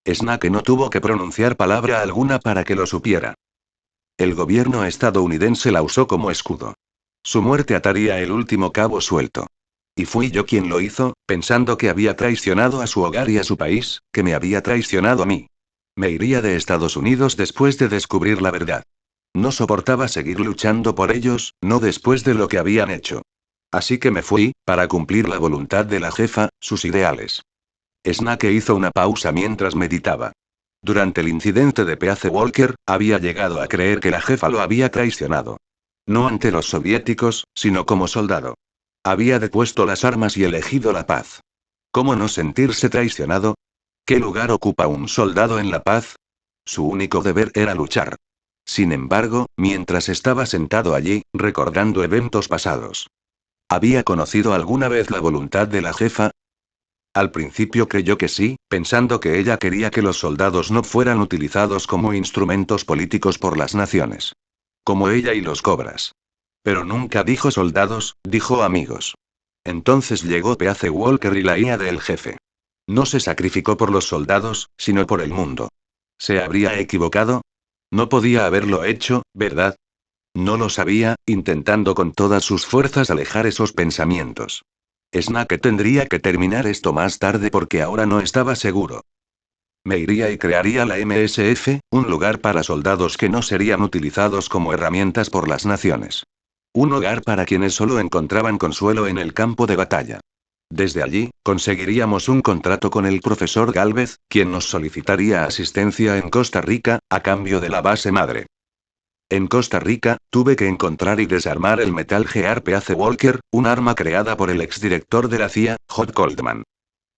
Snake no tuvo que pronunciar palabra alguna para que lo supiera. El gobierno estadounidense la usó como escudo. Su muerte ataría el último cabo suelto. Y fui yo quien lo hizo, pensando que había traicionado a su hogar y a su país, que me había traicionado a mí. Me iría de Estados Unidos después de descubrir la verdad. No soportaba seguir luchando por ellos, no después de lo que habían hecho. Así que me fui, para cumplir la voluntad de la jefa, sus ideales. Snake hizo una pausa mientras meditaba. Durante el incidente de Peace Walker, había llegado a creer que la jefa lo había traicionado. No ante los soviéticos, sino como soldado. Había depuesto las armas y elegido la paz. ¿Cómo no sentirse traicionado? ¿Qué lugar ocupa un soldado en la paz? Su único deber era luchar. Sin embargo, mientras estaba sentado allí, recordando eventos pasados. ¿Había conocido alguna vez la voluntad de la jefa? Al principio creyó que sí, pensando que ella quería que los soldados no fueran utilizados como instrumentos políticos por las naciones. Como ella y los cobras. Pero nunca dijo soldados, dijo amigos. Entonces llegó Peace Walker y la IA del jefe. No se sacrificó por los soldados, sino por el mundo. ¿Se habría equivocado? No podía haberlo hecho, ¿verdad? No lo sabía, intentando con todas sus fuerzas alejar esos pensamientos. Snake tendría que terminar esto más tarde porque ahora no estaba seguro. Me iría y crearía la MSF, un lugar para soldados que no serían utilizados como herramientas por las naciones. Un hogar para quienes solo encontraban consuelo en el campo de batalla. Desde allí, conseguiríamos un contrato con el profesor Gálvez, quien nos solicitaría asistencia en Costa Rica, a cambio de la base madre. En Costa Rica, tuve que encontrar y desarmar el Metal Gear Peace Walker, un arma creada por el exdirector de la CIA, Hot Goldman.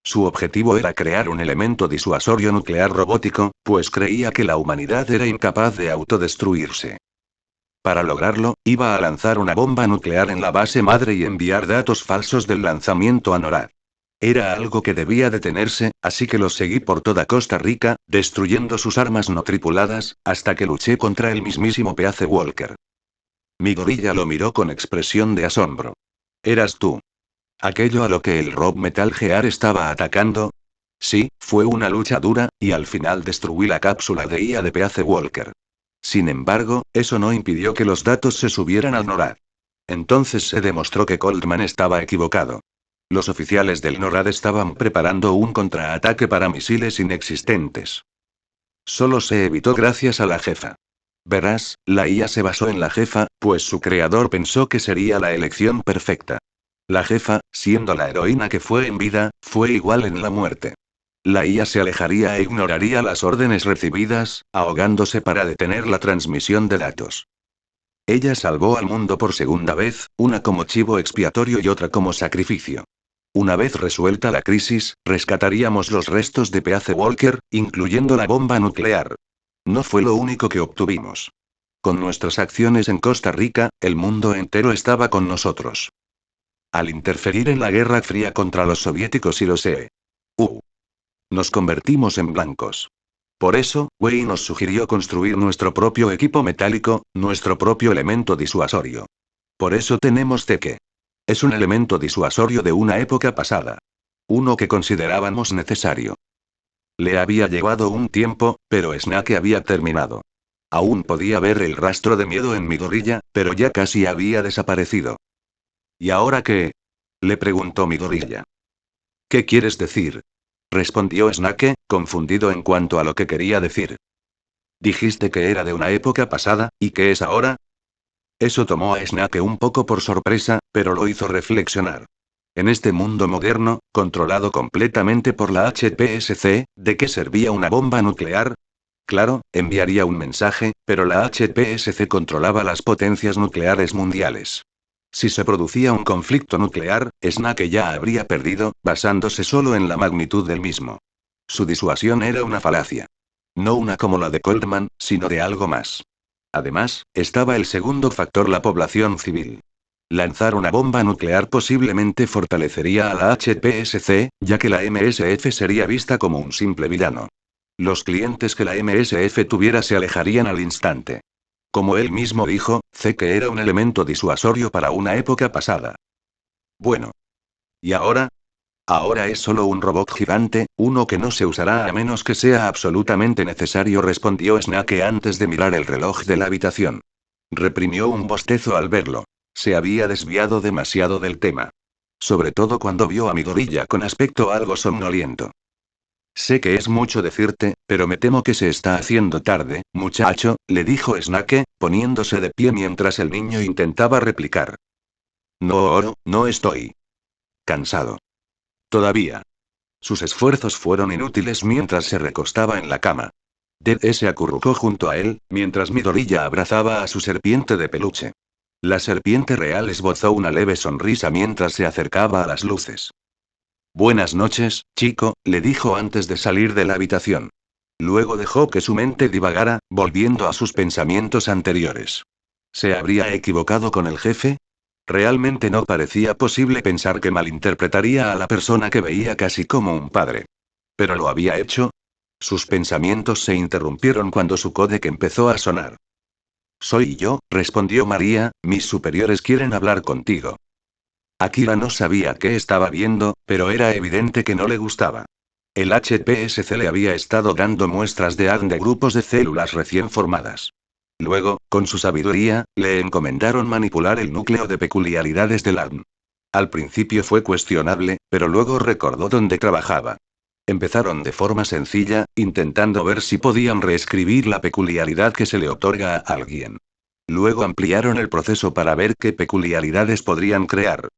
Su objetivo era crear un elemento disuasorio nuclear robótico, pues creía que la humanidad era incapaz de autodestruirse. Para lograrlo, iba a lanzar una bomba nuclear en la base madre y enviar datos falsos del lanzamiento a NORAD. Era algo que debía detenerse, así que los seguí por toda Costa Rica, destruyendo sus armas no tripuladas, hasta que luché contra el mismísimo Peace Walker. Mi gorilla lo miró con expresión de asombro. ¿Eras tú? ¿Aquello a lo que el Rob Metal Gear estaba atacando? Sí, fue una lucha dura, y al final destruí la cápsula de IA de Peace Walker. Sin embargo, eso no impidió que los datos se subieran al NORAD. Entonces se demostró que Goldman estaba equivocado. Los oficiales del NORAD estaban preparando un contraataque para misiles inexistentes. Solo se evitó gracias a la jefa. Verás, la IA se basó en la jefa, pues su creador pensó que sería la elección perfecta. La jefa, siendo la heroína que fue en vida, fue igual en la muerte. La IA se alejaría e ignoraría las órdenes recibidas, ahogándose para detener la transmisión de datos. Ella salvó al mundo por segunda vez, una como chivo expiatorio y otra como sacrificio. Una vez resuelta la crisis, rescataríamos los restos de Peace Walker, incluyendo la bomba nuclear. No fue lo único que obtuvimos. Con nuestras acciones en Costa Rica, el mundo entero estaba con nosotros. Al interferir en la Guerra Fría contra los soviéticos y los EU, nos convertimos en blancos. Por eso, Wei nos sugirió construir nuestro propio equipo metálico, nuestro propio elemento disuasorio. Por eso tenemos Teke. Es un elemento disuasorio de una época pasada. Uno que considerábamos necesario. Le había llevado un tiempo, pero Snake había terminado. Aún podía ver el rastro de miedo en mi gorilla, pero ya casi había desaparecido. ¿Y ahora qué? Le preguntó mi gorilla. ¿Qué quieres decir? Respondió Snake, confundido en cuanto a lo que quería decir. Dijiste que era de una época pasada, ¿y qué es ahora? Eso tomó a Snake un poco por sorpresa, pero lo hizo reflexionar. En este mundo moderno, controlado completamente por la HPSC, ¿de qué servía una bomba nuclear? Claro, enviaría un mensaje, pero la HPSC controlaba las potencias nucleares mundiales. Si se producía un conflicto nuclear, Snake ya habría perdido, basándose solo en la magnitud del mismo. Su disuasión era una falacia. No una como la de Goldman, sino de algo más. Además, estaba el segundo factor: la población civil. Lanzar una bomba nuclear posiblemente fortalecería a la HPSC, ya que la MSF sería vista como un simple villano. Los clientes que la MSF tuviera se alejarían al instante. Como él mismo dijo, sé que era un elemento disuasorio para una época pasada. Bueno. ¿Y ahora? Ahora es solo un robot gigante, uno que no se usará a menos que sea absolutamente necesario, respondió Snake antes de mirar el reloj de la habitación. Reprimió un bostezo al verlo. Se había desviado demasiado del tema. Sobre todo cuando vio a mi gorilla con aspecto algo somnoliento. Sé que es mucho decirte, pero me temo que se está haciendo tarde, muchacho, le dijo Snake, poniéndose de pie mientras el niño intentaba replicar. No, Oro, no estoy cansado. Todavía. Sus esfuerzos fueron inútiles mientras se recostaba en la cama. Dede se acurrucó junto a él, mientras Midorilla abrazaba a su serpiente de peluche. La serpiente real esbozó una leve sonrisa mientras se acercaba a las luces. Buenas noches, chico, le dijo antes de salir de la habitación. Luego dejó que su mente divagara, volviendo a sus pensamientos anteriores. ¿Se habría equivocado con el jefe? Realmente no parecía posible pensar que malinterpretaría a la persona que veía casi como un padre. ¿Pero lo había hecho? Sus pensamientos se interrumpieron cuando su códec empezó a sonar. Soy yo, respondió María, mis superiores quieren hablar contigo. Akira no sabía qué estaba viendo, pero era evidente que no le gustaba. El HPSC le había estado dando muestras de ADN de grupos de células recién formadas. Luego, con su sabiduría, le encomendaron manipular el núcleo de peculiaridades del ADN. Al principio fue cuestionable, pero luego recordó dónde trabajaba. Empezaron de forma sencilla, intentando ver si podían reescribir la peculiaridad que se le otorga a alguien. Luego ampliaron el proceso para ver qué peculiaridades podrían crear.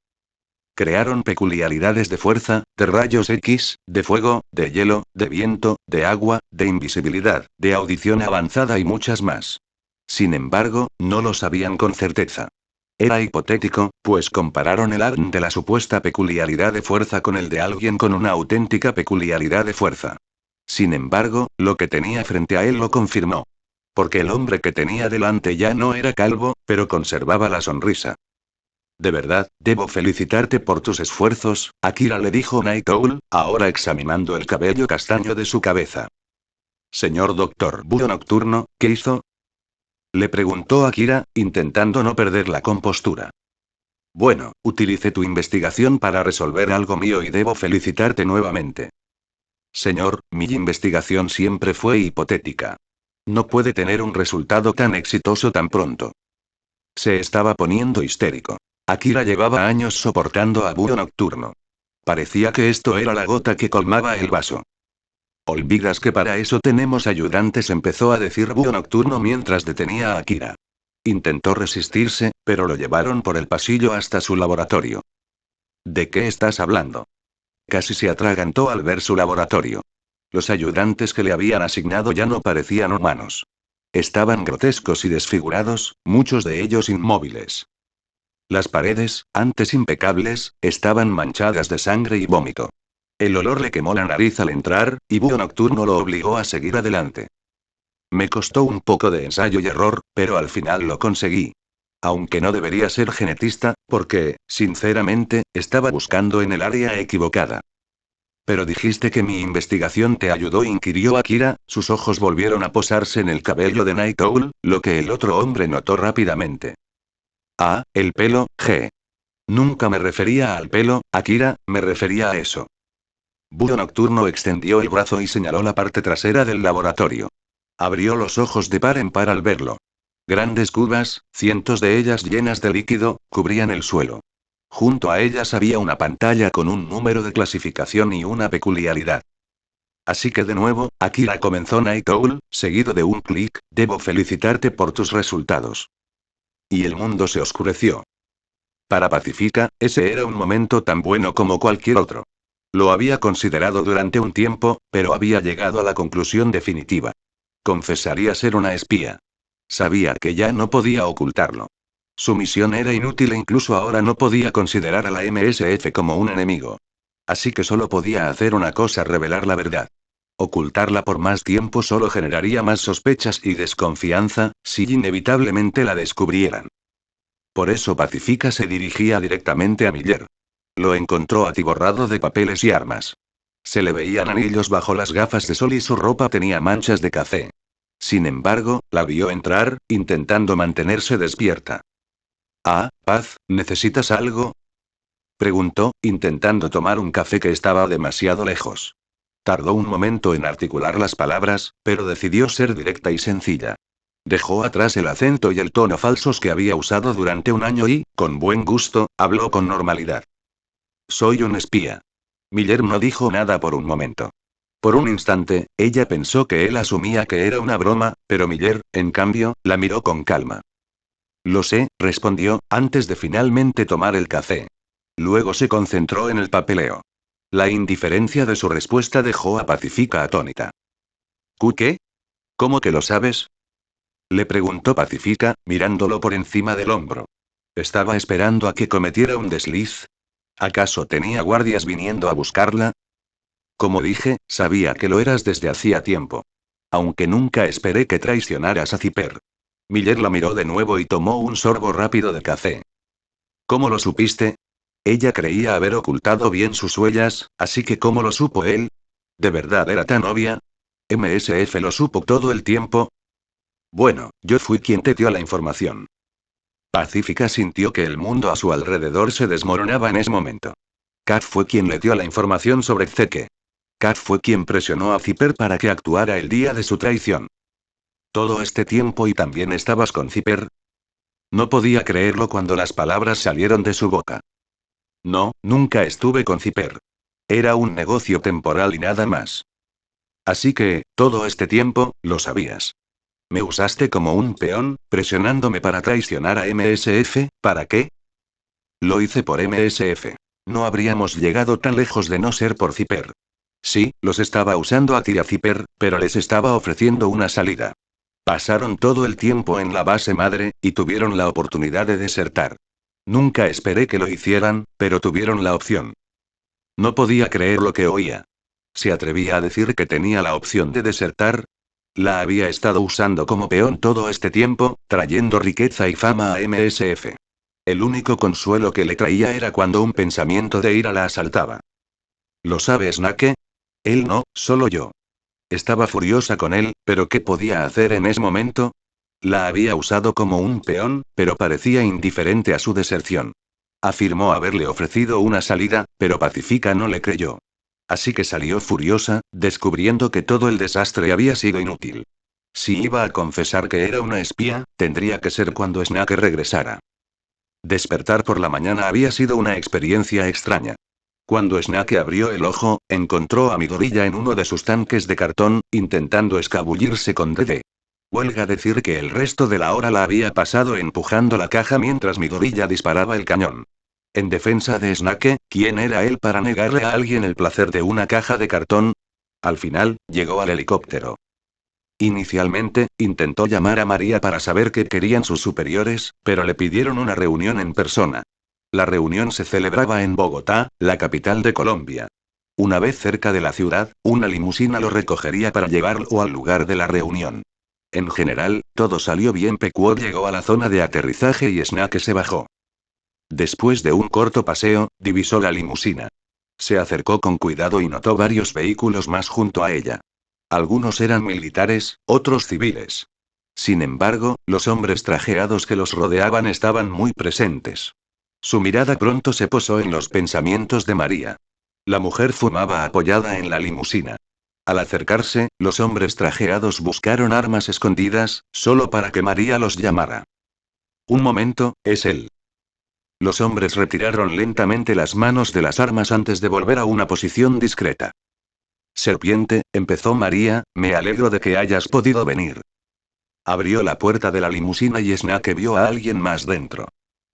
Crearon peculiaridades de fuerza, de rayos X, de fuego, de hielo, de viento, de agua, de invisibilidad, de audición avanzada y muchas más. Sin embargo, no lo sabían con certeza. Era hipotético, pues compararon el ADN de la supuesta peculiaridad de fuerza con el de alguien con una auténtica peculiaridad de fuerza. Sin embargo, lo que tenía frente a él lo confirmó. Porque el hombre que tenía delante ya no era calvo, pero conservaba la sonrisa. De verdad, debo felicitarte por tus esfuerzos, Akira, le dijo Night Owl, ahora examinando el cabello castaño de su cabeza. Señor Doctor Búho Nocturno, ¿qué hizo? Le preguntó Akira, intentando no perder la compostura. Bueno, utilicé tu investigación para resolver algo mío y debo felicitarte nuevamente. Señor, mi investigación siempre fue hipotética. No puede tener un resultado tan exitoso tan pronto. Se estaba poniendo histérico. Akira llevaba años soportando a Búho Nocturno. Parecía que esto era la gota que colmaba el vaso. Olvidas que para eso tenemos ayudantes, empezó a decir Búho Nocturno mientras detenía a Akira. Intentó resistirse, pero lo llevaron por el pasillo hasta su laboratorio. ¿De qué estás hablando? Casi se atragantó al ver su laboratorio. Los ayudantes que le habían asignado ya no parecían humanos. Estaban grotescos y desfigurados, muchos de ellos inmóviles. Las paredes, antes impecables, estaban manchadas de sangre y vómito. El olor le quemó la nariz al entrar, y Búho Nocturno lo obligó a seguir adelante. Me costó un poco de ensayo y error, pero al final lo conseguí. Aunque no debería ser genetista, porque, sinceramente, estaba buscando en el área equivocada. Pero dijiste que mi investigación te ayudó, inquirió Akira, sus ojos volvieron a posarse en el cabello de Night Owl, lo que el otro hombre notó rápidamente. Ah, el pelo, G. Nunca me refería al pelo, Akira, me refería a eso. Búho Nocturno extendió el brazo y señaló la parte trasera del laboratorio. Abrió los ojos de par en par al verlo. Grandes cubas, cientos de ellas llenas de líquido, cubrían el suelo. Junto a ellas había una pantalla con un número de clasificación y una peculiaridad. Así que de nuevo, Akira, comenzó Night Owl, seguido de un clic, debo felicitarte por tus resultados. Y el mundo se oscureció. Para Pacifica, ese era un momento tan bueno como cualquier otro. Lo había considerado durante un tiempo, pero había llegado a la conclusión definitiva. Confesaría ser una espía. Sabía que ya no podía ocultarlo. Su misión era inútil e incluso ahora no podía considerar a la MSF como un enemigo. Así que solo podía hacer una cosa: revelar la verdad. Ocultarla por más tiempo solo generaría más sospechas y desconfianza, si inevitablemente la descubrieran. Por eso Pacifica se dirigía directamente a Miller. Lo encontró atiborrado de papeles y armas. Se le veían anillos bajo las gafas de sol y su ropa tenía manchas de café. Sin embargo, la vio entrar, intentando mantenerse despierta. Ah, Paz, ¿necesitas algo? Preguntó, intentando tomar un café que estaba demasiado lejos. Tardó un momento en articular las palabras, pero decidió ser directa y sencilla. Dejó atrás el acento y el tono falsos que había usado durante un año y, con buen gusto, habló con normalidad. Soy un espía. Miller no dijo nada por un momento. Por un instante, ella pensó que él asumía que era una broma, pero Miller, en cambio, la miró con calma. Lo sé, respondió, antes de finalmente tomar el café. Luego se concentró en el papeleo. La indiferencia de su respuesta dejó a Pacifica atónita. ¿Qué? ¿Cómo que lo sabes? Le preguntó Pacifica, mirándolo por encima del hombro. ¿Estaba esperando a que cometiera un desliz? ¿Acaso tenía guardias viniendo a buscarla? Como dije, sabía que lo eras desde hacía tiempo. Aunque nunca esperé que traicionaras a Zipper. Miller la miró de nuevo y tomó un sorbo rápido de café. ¿Cómo lo supiste? Ella creía haber ocultado bien sus huellas, así que ¿cómo lo supo él? ¿De verdad era tan obvia? ¿MSF lo supo todo el tiempo? Bueno, yo fui quien te dio la información. Pacífica sintió que el mundo a su alrededor se desmoronaba en ese momento. Kat fue quien le dio la información sobre Zeke. Kat fue quien presionó a Zipper para que actuara el día de su traición. Todo este tiempo y también estabas con Zipper. No podía creerlo cuando las palabras salieron de su boca. No, nunca estuve con Zipper. Era un negocio temporal y nada más. Así que, todo este tiempo, lo sabías. Me usaste como un peón, presionándome para traicionar a MSF, ¿para qué? Lo hice por MSF. No habríamos llegado tan lejos de no ser por Zipper. Sí, los estaba usando a ti y a Zipper, pero les estaba ofreciendo una salida. Pasaron todo el tiempo en la base madre, y tuvieron la oportunidad de desertar. Nunca esperé que lo hicieran, pero tuvieron la opción. No podía creer lo que oía. ¿Se atrevía a decir que tenía la opción de desertar? La había estado usando como peón todo este tiempo, trayendo riqueza y fama a MSF. El único consuelo que le traía era cuando un pensamiento de ira la asaltaba. ¿Lo sabes, Nake? Él no, solo yo. Estaba furiosa con él, pero ¿qué podía hacer en ese momento? La había usado como un peón, pero parecía indiferente a su deserción. Afirmó haberle ofrecido una salida, pero Pacifica no le creyó. Así que salió furiosa, descubriendo que todo el desastre había sido inútil. Si iba a confesar que era una espía, tendría que ser cuando Snake regresara. Despertar por la mañana había sido una experiencia extraña. Cuando Snake abrió el ojo, encontró a Midorilla en uno de sus tanques de cartón, intentando escabullirse con Dede. Huelga decir que el resto de la hora la había pasado empujando la caja mientras Midorilla disparaba el cañón. En defensa de Snake, ¿quién era él para negarle a alguien el placer de una caja de cartón? Al final, llegó al helicóptero. Inicialmente, intentó llamar a María para saber qué querían sus superiores, pero le pidieron una reunión en persona. La reunión se celebraba en Bogotá, la capital de Colombia. Una vez cerca de la ciudad, una limusina lo recogería para llevarlo al lugar de la reunión. En general, todo salió bien. Pequod llegó a la zona de aterrizaje y Snake se bajó. Después de un corto paseo, divisó la limusina. Se acercó con cuidado y notó varios vehículos más junto a ella. Algunos eran militares, otros civiles. Sin embargo, los hombres trajeados que los rodeaban estaban muy presentes. Su mirada pronto se posó en los pensamientos de María. La mujer fumaba apoyada en la limusina. Al acercarse, los hombres trajeados buscaron armas escondidas, solo para que María los llamara. Un momento, es él. Los hombres retiraron lentamente las manos de las armas antes de volver a una posición discreta. Serpiente, empezó María, me alegro de que hayas podido venir. Abrió la puerta de la limusina y Snake vio a alguien más dentro.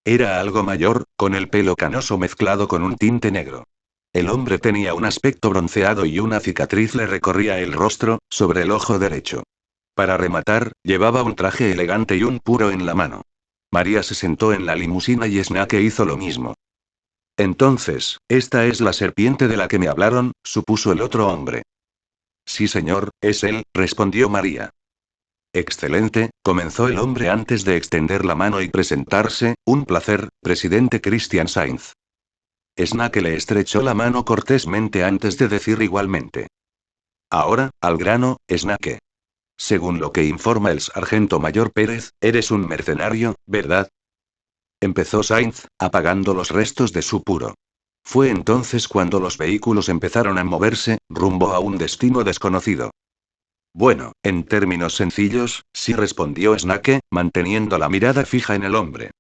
Era algo mayor, con el pelo canoso mezclado con un tinte negro. El hombre tenía un aspecto bronceado y una cicatriz le recorría el rostro, sobre el ojo derecho. Para rematar, llevaba un traje elegante y un puro en la mano. María se sentó en la limusina y Snake hizo lo mismo. Entonces, esta es la serpiente de la que me hablaron, supuso el otro hombre. Sí, señor, es él, respondió María. Excelente, comenzó el hombre antes de extender la mano y presentarse, un placer, presidente Christian Sainz. Snake le estrechó la mano cortésmente antes de decir igualmente. Ahora, al grano, Snake. Según lo que informa el sargento mayor Pérez, eres un mercenario, ¿verdad? Empezó Sainz, apagando los restos de su puro. Fue entonces cuando los vehículos empezaron a moverse, rumbo a un destino desconocido. Bueno, en términos sencillos, sí, respondió Snake, manteniendo la mirada fija en el hombre.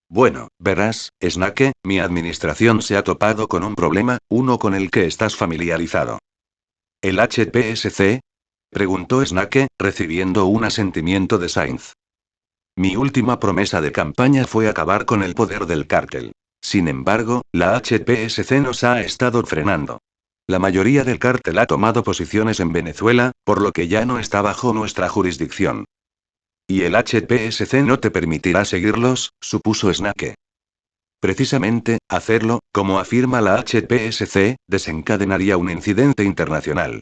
Bueno, verás, Snake, mi administración se ha topado con un problema, uno con el que estás familiarizado. ¿El HPSC? Preguntó Snake, recibiendo un asentimiento de Sainz. Mi última promesa de campaña fue acabar con el poder del cártel. Sin embargo, la HPSC nos ha estado frenando. La mayoría del cártel ha tomado posiciones en Venezuela, por lo que ya no está bajo nuestra jurisdicción. ¿Y el HPSC no te permitirá seguirlos?, supuso Snake. Precisamente, hacerlo, como afirma la HPSC, desencadenaría un incidente internacional.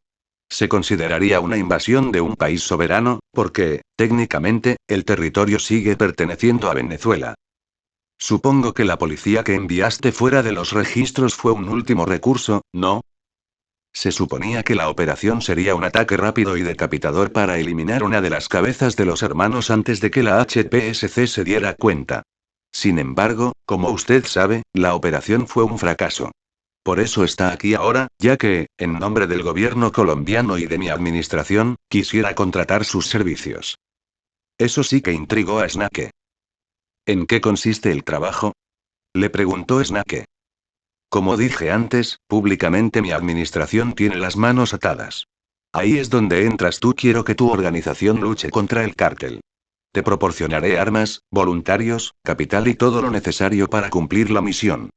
Se consideraría una invasión de un país soberano, porque, técnicamente, el territorio sigue perteneciendo a Venezuela. Supongo que la policía que enviaste fuera de los registros fue un último recurso, ¿no? Se suponía que la operación sería un ataque rápido y decapitador para eliminar una de las cabezas de los hermanos antes de que la HPSC se diera cuenta. Sin embargo, como usted sabe, la operación fue un fracaso. Por eso está aquí ahora, ya que, en nombre del gobierno colombiano y de mi administración, quisiera contratar sus servicios. Eso sí que intrigó a Snake. ¿En qué consiste el trabajo?, le preguntó Snake. Como dije antes, públicamente mi administración tiene las manos atadas. Ahí es donde entras tú. Quiero que tu organización luche contra el cártel. Te proporcionaré armas, voluntarios, capital y todo lo necesario para cumplir la misión.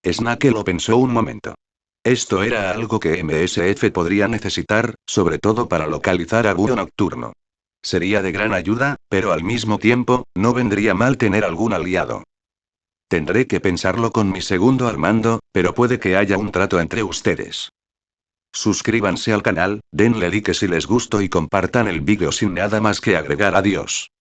Snake lo pensó un momento. Esto era algo que MSF podría necesitar, sobre todo para localizar a Búho Nocturno. Sería de gran ayuda, pero al mismo tiempo, no vendría mal tener algún aliado. Tendré que pensarlo con mi segundo al mando, pero puede que haya un trato entre ustedes. Suscríbanse al canal, denle like si les gustó y compartan el vídeo sin nada más que agregar. Adiós.